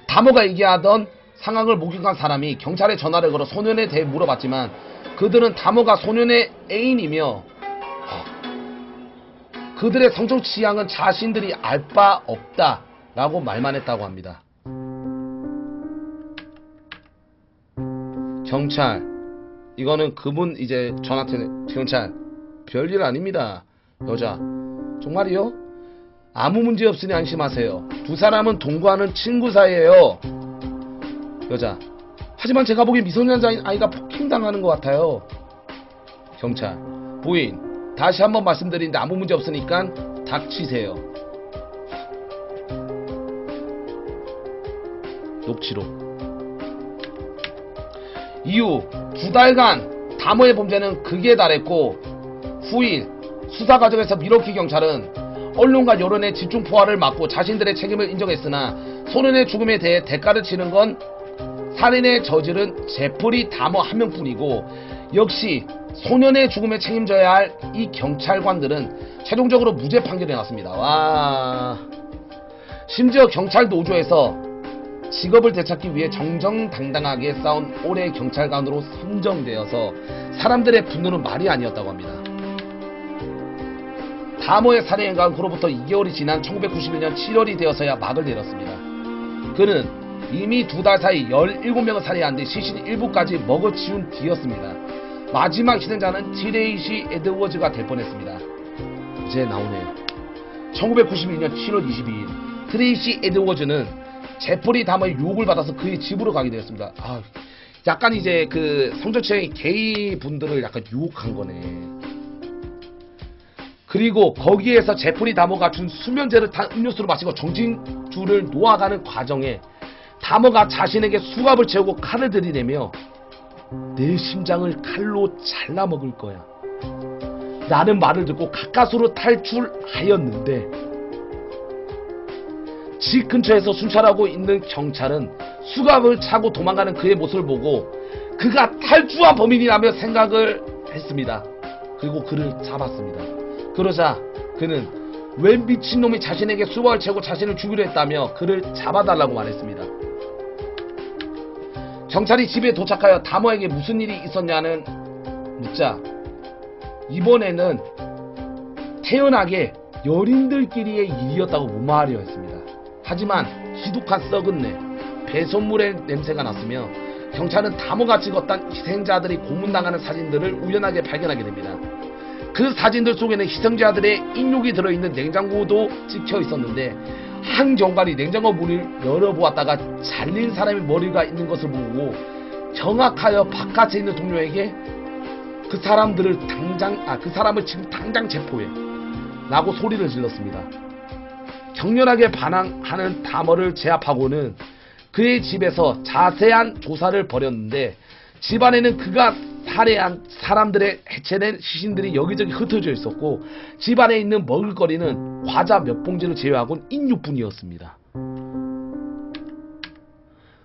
담어가 얘기하던 상황을 목격한 사람이 경찰에 전화를 걸어 소년에 대해 물어봤지만 그들은 담어가 소년의 애인이며 그들의 성적 취향은 자신들이 알 바 없다 라고 말만 했다고 합니다. 경찰 이거는 그분 이제 전화한테 경찰 별일 아닙니다. 여자 정말이요? 아무 문제 없으니 안심하세요. 두 사람은 동거하는 친구 사이에요. 여자 하지만 제가 보기엔 미성년자인 아이가 폭행당하는 것 같아요. 경찰 부인 다시 한번 말씀드리는데 아무 문제 없으니까 닥치세요. 녹취록 이후 2달간 담어의 범죄는 극에 달했고 후일 수사 과정에서 미러키 경찰은 언론과 여론의 집중 포화를 막고 자신들의 책임을 인정했으나 소년의 죽음에 대해 대가를 치는 건 살인의 저지른 제프리 담어 한 명뿐이고 역시 소년의 죽음에 책임져야 할 이 경찰관들은 최종적으로 무죄 판결이 났습니다. 와 심지어 경찰 노조에서 직업을 되찾기 위해 정정당당하게 싸운 올해의 경찰관으로 선정되어서 사람들의 분노는 말이 아니었다고 합니다. 담어의 살해 행각으로부터 2개월이 지난 1991년 7월이 되어서야 막을 내렸습니다. 그는 이미 2달 사이 17명을 살해한 뒤 시신 일부까지 먹어치운 뒤였습니다. 마지막 희생자는 트레이시 에드워즈가 될 뻔했습니다. 이제 나오네요. 1991년 7월 22일 트레이시 에드워즈는 제프리 담어의 유혹을 받아서 그의 집으로 가게 되었습니다. 약간 이제 그 성적취향이 게이 분들을 약간 유혹한 거네. 그리고 거기에서 제프리 담어가 준 수면제를 탄 음료수를 마시고 정진줄을 놓아가는 과정에 담어가 자신에게 수갑을 채우고 칼을 들이대며 내 심장을 칼로 잘라먹을 거야 라는 말을 듣고 가까스로 탈출하였는데 집 근처에서 순찰하고 있는 경찰은 수갑을 차고 도망가는 그의 모습을 보고 그가 탈주한 범인이라며 생각을 했습니다. 그리고 그를 잡았습니다. 그러자 그는 웬 미친놈이 자신에게 수갑을 채고 자신을 죽이려 했다며 그를 잡아달라고 말했습니다. 경찰이 집에 도착하여 담어에게 무슨 일이 있었냐는 묻자 이번에는 태연하게 연인들끼리의 일이었다고 무마하려 했습니다. 하지만 희독한 썩은 내, 배선물의 냄새가 났으며 경찰은 담어가 찍었던 희생자들이 고문당하는 사진들을 우연하게 발견하게 됩니다. 그 사진들 속에는 희생자들의 인육이 들어있는 냉장고도 찍혀 있었는데 한 경관이 냉장고 문을 열어보았다가 잘린 사람의 머리가 있는 것을 보고 경악하여 바깥에 있는 동료에게 그 사람들을 그 사람을 지금 당장 체포해 라고 소리를 질렀습니다. 격렬하게 반항하는 다머를 제압하고는 그의 집에서 자세한 조사를 벌였는데 집안에는 그가 살해한 사람들의 해체된 시신들이 여기저기 흩어져 있었고 집안에 있는 먹을거리는 과자 몇 봉지를 제외하고는 인육뿐이었습니다.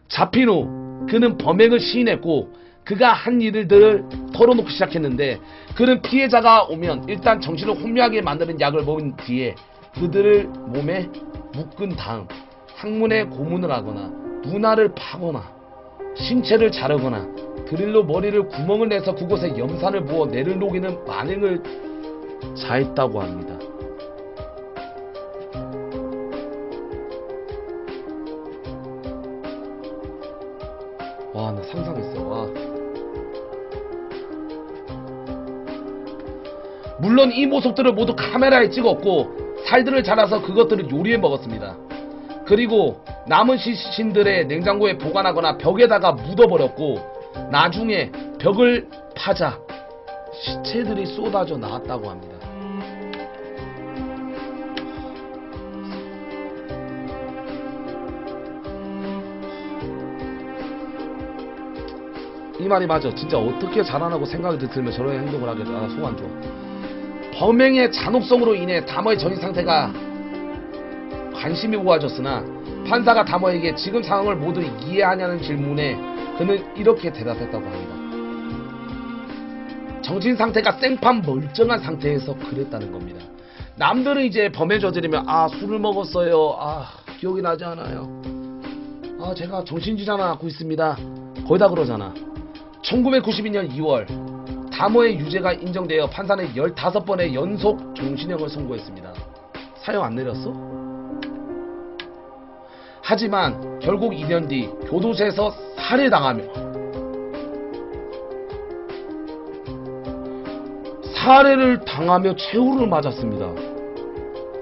잡힌 후 그는 범행을 시인했고 그가 한 일들을 털어놓기 시작했는데 그는 피해자가 오면 일단 정신을 혼미하게 만드는 약을 먹은 뒤에 그들을 몸에 묶은 다음 항문에 고문을 하거나 눈알을 파거나 신체를 자르거나 드릴로 머리를 구멍을 내서 그곳에 염산을 부어 뇌를 녹이는 만행을 자했다고 합니다. 와, 나 상상했어. 와. 물론 이 모습들을 모두 카메라에 찍었고 살들을 잘라서 그것들을 요리해 먹었습니다. 그리고 남은 시신들의 냉장고에 보관하거나 벽에다가 묻어버렸고 나중에 벽을 파자 시체들이 쏟아져 나왔다고 합니다. 이 말이 맞아. 진짜 어떻게 자라나고 생각이 들면 저런 행동을 하게 속 안 좋아. 범행의 잔혹성으로 인해 다머의 정신 상태가 관심이 모아졌으나 판사가 다머에게 지금 상황을 모두 이해하냐는 질문에 그는 이렇게 대답했다고 합니다. 정신 상태가 생판 멀쩡한 상태에서 그랬다는 겁니다. 남들은 이제 범행 저지르면 술을 먹었어요. 기억이 나지 않아요. 제가 정신질환을 앓고 있습니다. 거의 다 그러잖아. 1992년 2월 다머의 유죄가 인정되어 판사는 15번의 연속 종신형을 선고했습니다. 사형 안 내렸어? 하지만 결국 2년 뒤 교도소에서 살해를 당하며 최후를 맞았습니다.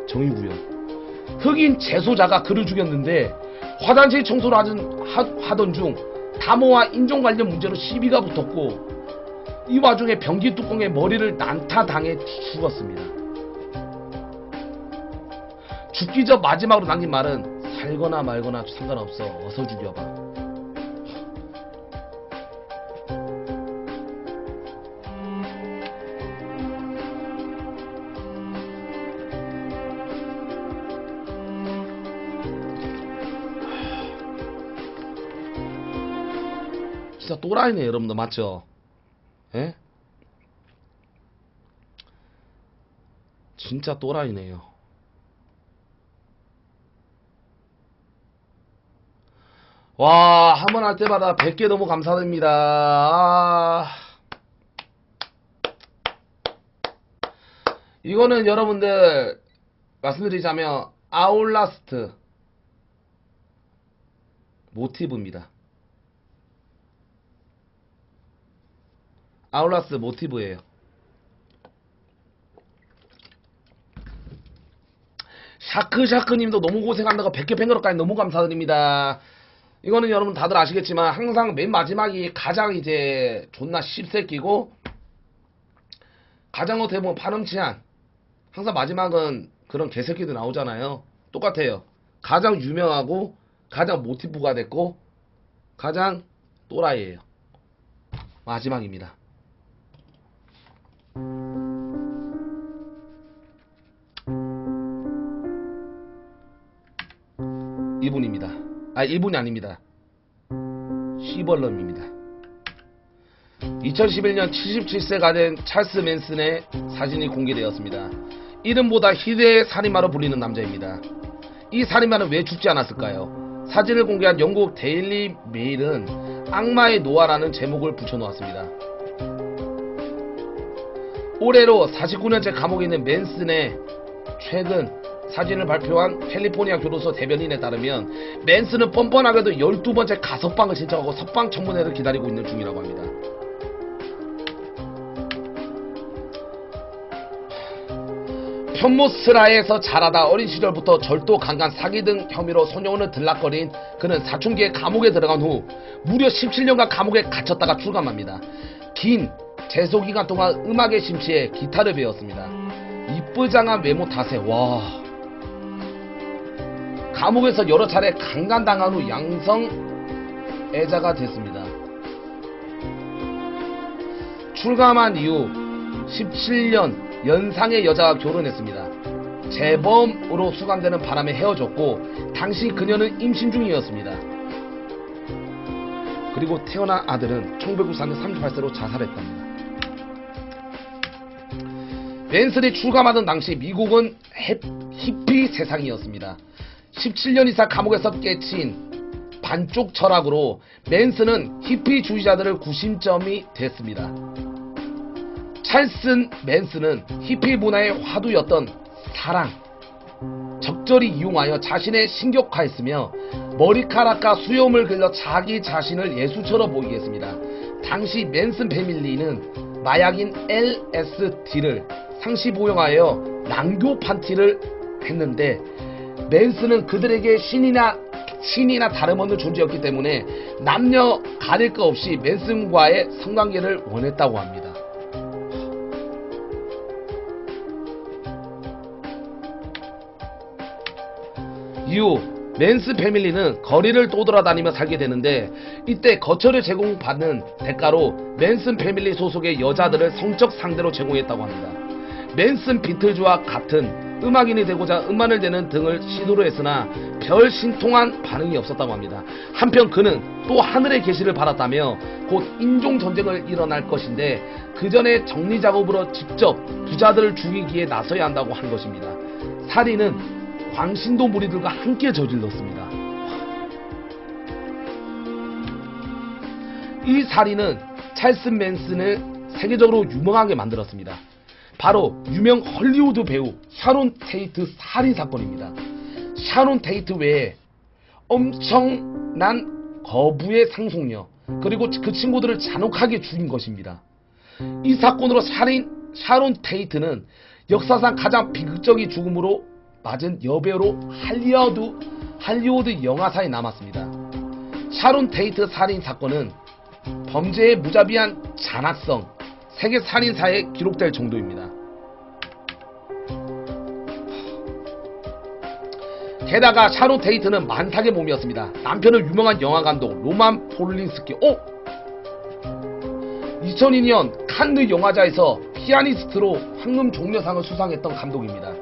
정의구현. 흑인 재소자가 그를 죽였는데 화장실 청소를 하던 중 다머와 인종 관련 문제로 시비가 붙었고 이 와중에 변기 뚜껑에 머리를 난타당해 죽었습니다. 죽기 전 마지막으로 남긴 말은 살거나 말거나 상관없어. 어서 죽여봐. 진짜 또라이네 여러분들. 맞죠? 예? 진짜 또라이네요. 와, 한 번 할 때마다 100개 너무 감사드립니다. 이거는 여러분들 말씀드리자면 아울라스트 모티브입니다. 아울라스트 모티브예요. 샤크님도 너무 고생한다고 100개 팬가루까지 너무 감사드립니다. 이거는 여러분 다들 아시겠지만 항상 맨 마지막이 가장 이제 존나 씹새끼고 가장 어떻게 보면 파렴치한, 항상 마지막은 그런 개새끼들 나오잖아요. 똑같아요. 가장 유명하고 가장 모티브가 됐고 가장 또라이예요. 마지막입니다. 이분입니다. 이분이 아닙니다. 시벌럼입니다. 2011년 77세가 된 찰스 맨슨의 사진이 공개되었습니다. 이름보다 희대의 살인마로 불리는 남자입니다. 이 살인마는 왜 죽지 않았을까요? 사진을 공개한 영국 데일리 메일은 악마의 노아라는 제목을 붙여놓았습니다. 올해로 49년째 감옥에 있는 맨슨의 최근 사진을 발표한 캘리포니아 교도소 대변인에 따르면 맨슨은 뻔뻔하게도 12번째 가석방을 신청하고 석방 청문회를 기다리고 있는 중이라고 합니다. 편모스라에서 자라다 어린 시절부터 절도, 강간, 사기 등 혐의로 소년원을 들락거린 그는 사춘기에 감옥에 들어간 후 무려 17년간 감옥에 갇혔다가 출감합니다. 긴 재소기간 동안 음악에 심취해 기타를 배웠습니다. 이쁘장한 외모 탓에 감옥에서 여러 차례 강간당한 후 양성애자가 됐습니다. 출감한 이후 17년 연상의 여자와 결혼했습니다. 재범으로 수감되는 바람에 헤어졌고 당시 그녀는 임신 중이었습니다. 그리고 태어난 아들은 1994년 38세로 자살했답니다. 맨슨이 출감하던 당시 미국은 히피 세상이었습니다. 17년 이상 감옥에서 깨친 반쪽 철학으로 맨슨은 히피주의자들의 구심점이 됐습니다. 찰스 맨슨은 히피 문화의 화두였던 사랑, 적절히 이용하여 자신의 신격화했으며 머리카락과 수염을 길러 자기 자신을 예수처럼 보이게 했습니다. 당시 맨슨 패밀리는 마약인 LSD를 상시보용하여 낭교 판티를 했는데 맨슨은 그들에게 신이나 다름없는 존재였기 때문에 남녀 가릴 것 없이 맨슨과의 성관계를 원했다고 합니다. 이후 맨슨 패밀리는 거리를 떠돌아다니며 살게 되는데 이때 거처를 제공받는 대가로 맨슨 패밀리 소속의 여자들을 성적 상대로 제공했다고 합니다. 맨슨 비틀즈와 같은 음악인이 되고자 음반을 내는 등을 시도를 했으나 별 신통한 반응이 없었다고 합니다. 한편 그는 또 하늘의 계시를 받았다며 곧 인종전쟁을 일어날 것인데 그 전에 정리작업으로 직접 부자들을 죽이기에 나서야 한다고 한 것입니다. 살인은 광신도 무리들과 함께 저질렀습니다. 이 살인은 찰스 맨슨을 세계적으로 유명하게 만들었습니다. 바로 유명 헐리우드 배우 샤론 테이트 살인사건입니다. 샤론 테이트 외에 엄청난 거부의 상속녀 그리고 그 친구들을 잔혹하게 죽인 것입니다. 이 사건으로 샤론 테이트는 역사상 가장 비극적인 죽음으로 맞은 여배우로 할리우드 영화사에 남았습니다. 샤론 테이트 살인사건은 범죄의 무자비한 잔악성 세계 살인사에 기록될 정도입니다. 게다가 샤론 테이트는 만삭의 몸이었습니다. 남편은 유명한 영화감독 로만 폴린스키 2002년 칸느 영화제에서 피아니스트로 황금 종려상을 수상했던 감독입니다.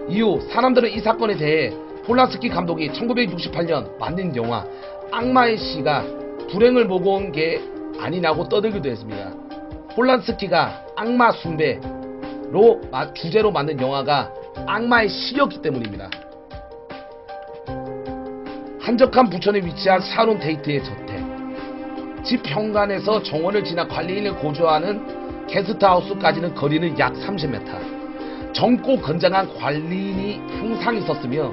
이후 사람들은 이 사건에 대해 폴란스키 감독이 1968년 만든 영화 악마의 시가 불행을 모고 온 게 아니냐고 떠들기도 했습니다. 폴란스키가 악마 숭배로 주제로 만든 영화가 악마의 시였기 때문입니다. 한적한 부천에 위치한 샤론 테이트의 저택, 집 현관에서 정원을 지나 관리인을 거주하는 게스트하우스까지는 거리는 약 30m. 젊고 건장한 관리인이 항상 있었으며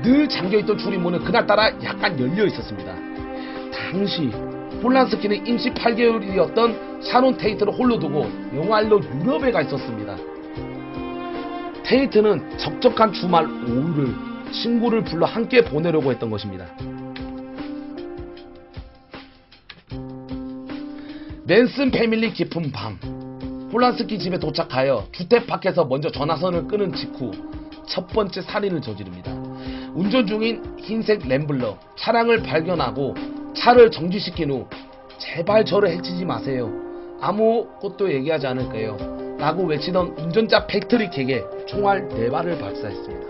늘 잠겨있던 출입문은 그날따라 약간 열려 있었습니다. 당시 폴란스키는 임시 8개월이었던 샤론 테이트를 홀로 두고 영화일로 유럽에 가 있었습니다. 테이트는 적적한 주말 오후를 친구를 불러 함께 보내려고 했던 것입니다. 맨슨 패밀리 깊은 밤 폴란스키 집에 도착하여 주택 밖에서 먼저 전화선을 끄는 직후 첫 번째 살인을 저지릅니다. 운전 중인 흰색 램블러 차량을 발견하고 차를 정지시킨 후 제발 저를 해치지 마세요. 아무것도 얘기하지 않을 거예요. 라고 외치던 운전자 패트릭에게 총알 4발을 발사했습니다.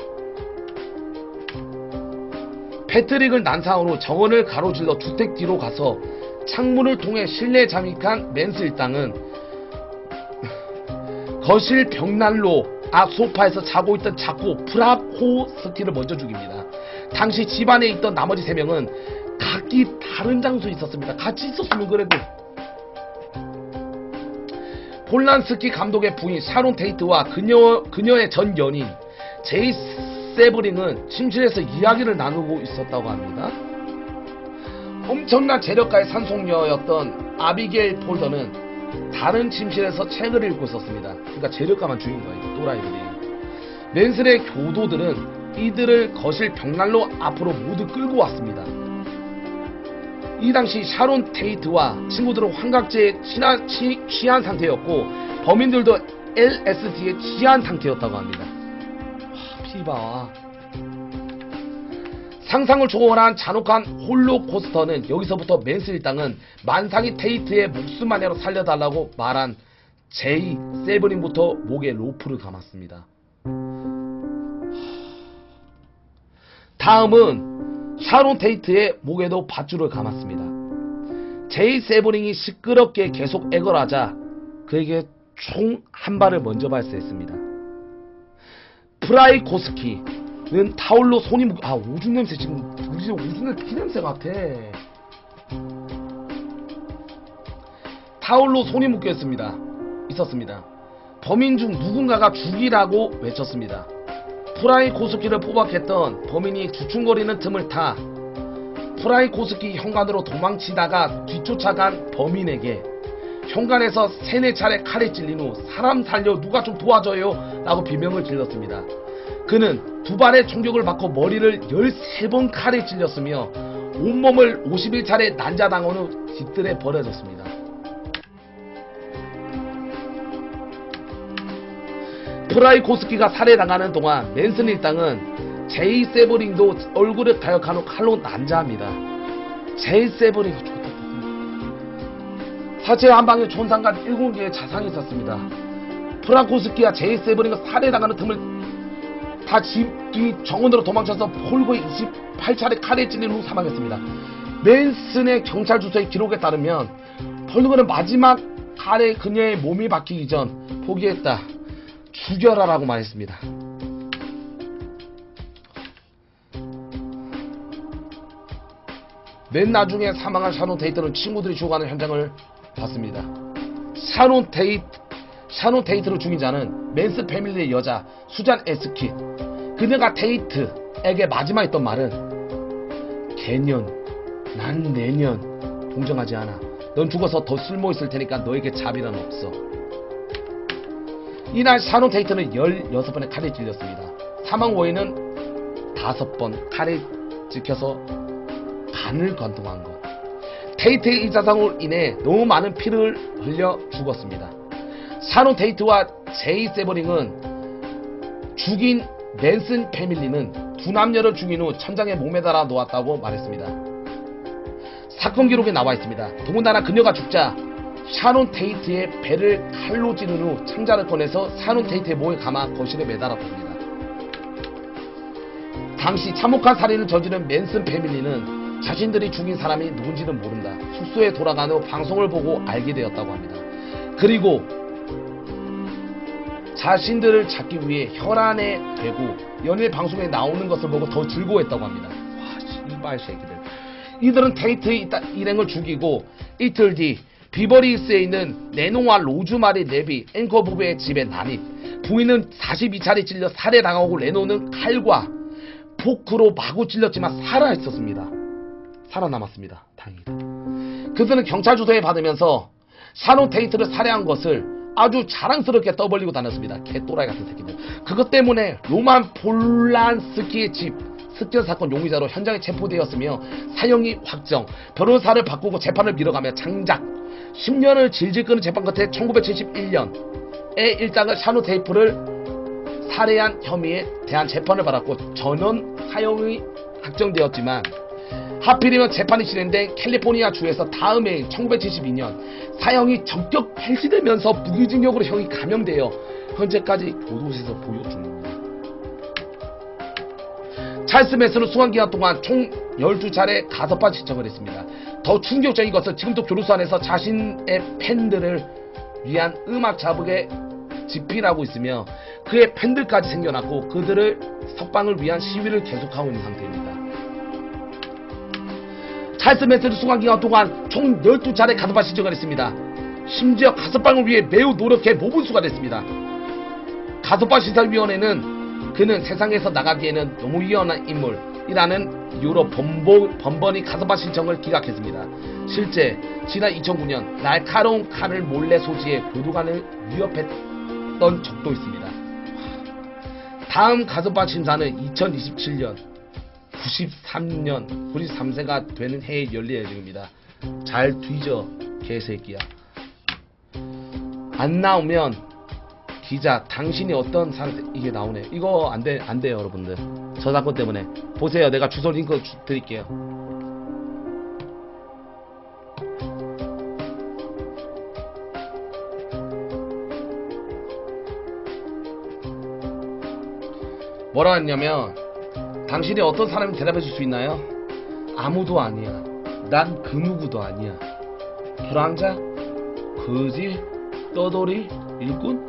패트릭을 난상으로 정원을 가로질러 주택 뒤로 가서 창문을 통해 실내에 잠입한 맨스 일당은 거실 벽난로 앞 소파에서 자고 있던 작고 프라코스키를 먼저 죽입니다. 당시 집안에 있던 나머지 3명은 각기 다른 장소에 있었습니다. 같이 있었으면 그래도. 폴란스키 감독의 부인 샤론 테이트와 그녀의 전 연인 제이 세브링은 침실에서 이야기를 나누고 있었다고 합니다. 엄청난 재력가의 산속녀였던 아비게일 폴더는 다른 침실에서 책을 읽고 있었습니다. 그러니까 재력가만 죽인 거예요. 또라이들이. 맨슨의 교도들은 이들을 거실 벽난로 앞으로 모두 끌고 왔습니다. 이 당시 샤론 테이트와 친구들은 환각제에 취한 상태였고 범인들도 LSD에 취한 상태였다고 합니다. 피바와 상상을 초월한 잔혹한 홀로코스터는 여기서부터 맨슨 일당은 만상이 테이트의 목숨만이라도 살려달라고 말한 제이 세브린부터 목에 로프를 감았습니다. 다음은 샤론 테이트의 목에도 밧줄을 감았습니다. 제이 세브린이 시끄럽게 계속 애걸하자 그에게 총 한 발을 먼저 발사했습니다. 프라이코스키는 타올로 손이 오줌 냄새 지금 우리 오줌 피냄새 같아. 타올로 손이 묶여 있었습니다. 범인 중 누군가가 죽이라고 외쳤습니다. 프라이코스키를 포박했던 범인이 주춤거리는 틈을 타 프라이코스키 현관으로 도망치다가 뒤쫓아간 범인에게 현관에서 3-4차례 칼에 찔린 후 사람 살려 누가 좀 도와줘요 라고 비명을 질렀습니다. 그는 2발의 총격을 받고 머리를 13번 칼에 찔렸으며 온몸을 51차례 난자당한 후 뒤뜰에 버려졌습니다. 프라이코스키가 살해당하는 동안 맨슨 일당은 제이 세브링도 얼굴을 가격한 후 칼로 난자합니다. 제이 세브링이 좋다. 사체 한 방에 촌상간 7개의 자상이 있었습니다. 프라이코스키와 제이 세브링은 살해당하는 틈을 다 집 뒤 정원으로 도망쳐서 폴고에 28차례 칼에 찔린 후 사망했습니다. 맨슨의 경찰 주소의 기록에 따르면 폴고는 마지막 칼에 그녀의 몸이 박히기 전 포기했다. 죽여라 라고 말했습니다. 맨 나중에 사망한 샤론 테이트는 친구들이 죽어가는 현장을 봤습니다. 샤론 테이트를 죽인 자는 맨슨 패밀리의 여자 수잔 에스킷. 그녀가 테이트에게 마지막 했던 말은 난 내년 동정하지 않아. 넌 죽어서 더 쓸모있을 테니까 너에게 자비는 없어. 이날 샤론 테이트는 16번의 칼에 찔렸습니다. 사망 후에는 5번 칼에 찍혀서 간을 관통한 것. 테이트의 이 자상으로 인해 너무 많은 피를 흘려 죽었습니다. 샤론 테이트와 제이 세버링은 죽인 맨슨 패밀리는 두 남녀를 죽인 후 천장에 목매달아 놓았다고 말했습니다. 사건 기록에 나와 있습니다. 더군다나 그녀가 죽자 샤론 테이트의 배를 칼로 찌른 후 창자를 꺼내서 샤론 테이트의 목에 감아 거실에 매달았답니다. 당시 참혹한 살인을 저지른 맨슨 패밀리는 자신들이 죽인 사람이 누군지는 모른다. 숙소에 돌아간 후 방송을 보고 알게 되었다고 합니다. 그리고 자신들을 찾기 위해 혈안에 대고 연일 방송에 나오는 것을 보고 더 즐거워했다고 합니다. 와, 이발 새끼들. 이들은 테이트의 일행을 죽이고 이틀 뒤 비버리힐스에 있는 레노와 로즈마리 레비 앵커 부부의 집에 난입. 부인은 42차례 찔려 살해당하고 레노는 칼과 포크로 마구 찔렸지만 살아남았습니다. 다행이다. 그들은 경찰 조사에 받으면서 샤론 테이트를 살해한 것을 아주 자랑스럽게 떠벌리고 다녔습니다. 개또라이 같은 새끼들. 그것 때문에 로만 폴란스키의 집 습격 사건 용의자로 현장에 체포되었으며 사형이 확정. 변호사를 바꾸고 재판을 미뤄가며 장작 10년을 질질 끄는 재판 끝에 1971년에 일당을 샤론 테이프를 살해한 혐의에 대한 재판을 받았고 전원 사형이 확정되었지만 하필이면 재판이 진행된 캘리포니아 주에서 다음 해인 1972년 사형이 전격 폐지되면서 무기징역으로 형이 감형되어 현재까지 교도소에서 보유 중입니다. 찰스 맨슨은 수감기간 동안 총 12차례 가석방 신청을 했습니다. 더 충격적인 것은 지금도 교도소 안에서 자신의 팬들을 위한 음악 자극에 집필하고 있으며 그의 팬들까지 생겨났고 그들을 석방을 위한 시위를 계속하고 있는 상태입니다. 찰스 맨슨은 수감기간 동안 총 12차례 가석방 신청을 했습니다. 심지어 가석방을 위해 매우 노력해 모분수가 됐습니다. 가석방 신설위원회는 그는 세상에서 나가기에는 너무 위험한 인물이라는 이유로 번번이 가석방 신청을 기각했습니다. 실제 지난 2009년 날카로운 칼을 몰래 소지해 교도관을 위협했던 적도 있습니다. 다음 가석방 심사는 2027년 93년 93세가 되는 해에 열릴 예정입니다. 잘 뒤져 개새끼야. 안 나오면 기자 당신이 어떤 상태 이게 나오네. 이거 안 돼요 여러분들. 저작권 때문에. 보세요. 내가 주소 링크 드릴게요. 뭐라 했냐면 당신이 어떤 사람이 대답해 줄 수 있나요? 아무도 아니야. 난 그 누구도 아니야. 불황자? 거지? 떠돌이? 일꾼?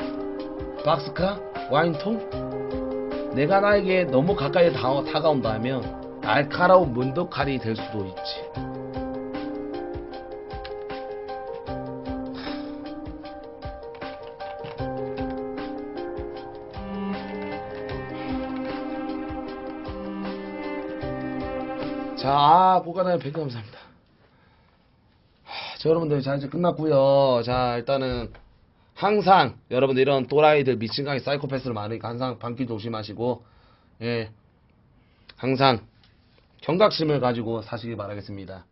박스카? 와인통? 내가 나에게 너무 가까이 다가온다면 날카로운 문도칼이 될 수도 있지. 자, 고가나요 100개 감사합니다. 자, 여러분들, 자, 이제 끝났고요. 자, 일단은 항상 여러분들 이런 또라이들 미친강이 사이코패스를 많으니까 항상 방귀 조심하시고, 예, 항상 경각심을 가지고 사시기 바라겠습니다.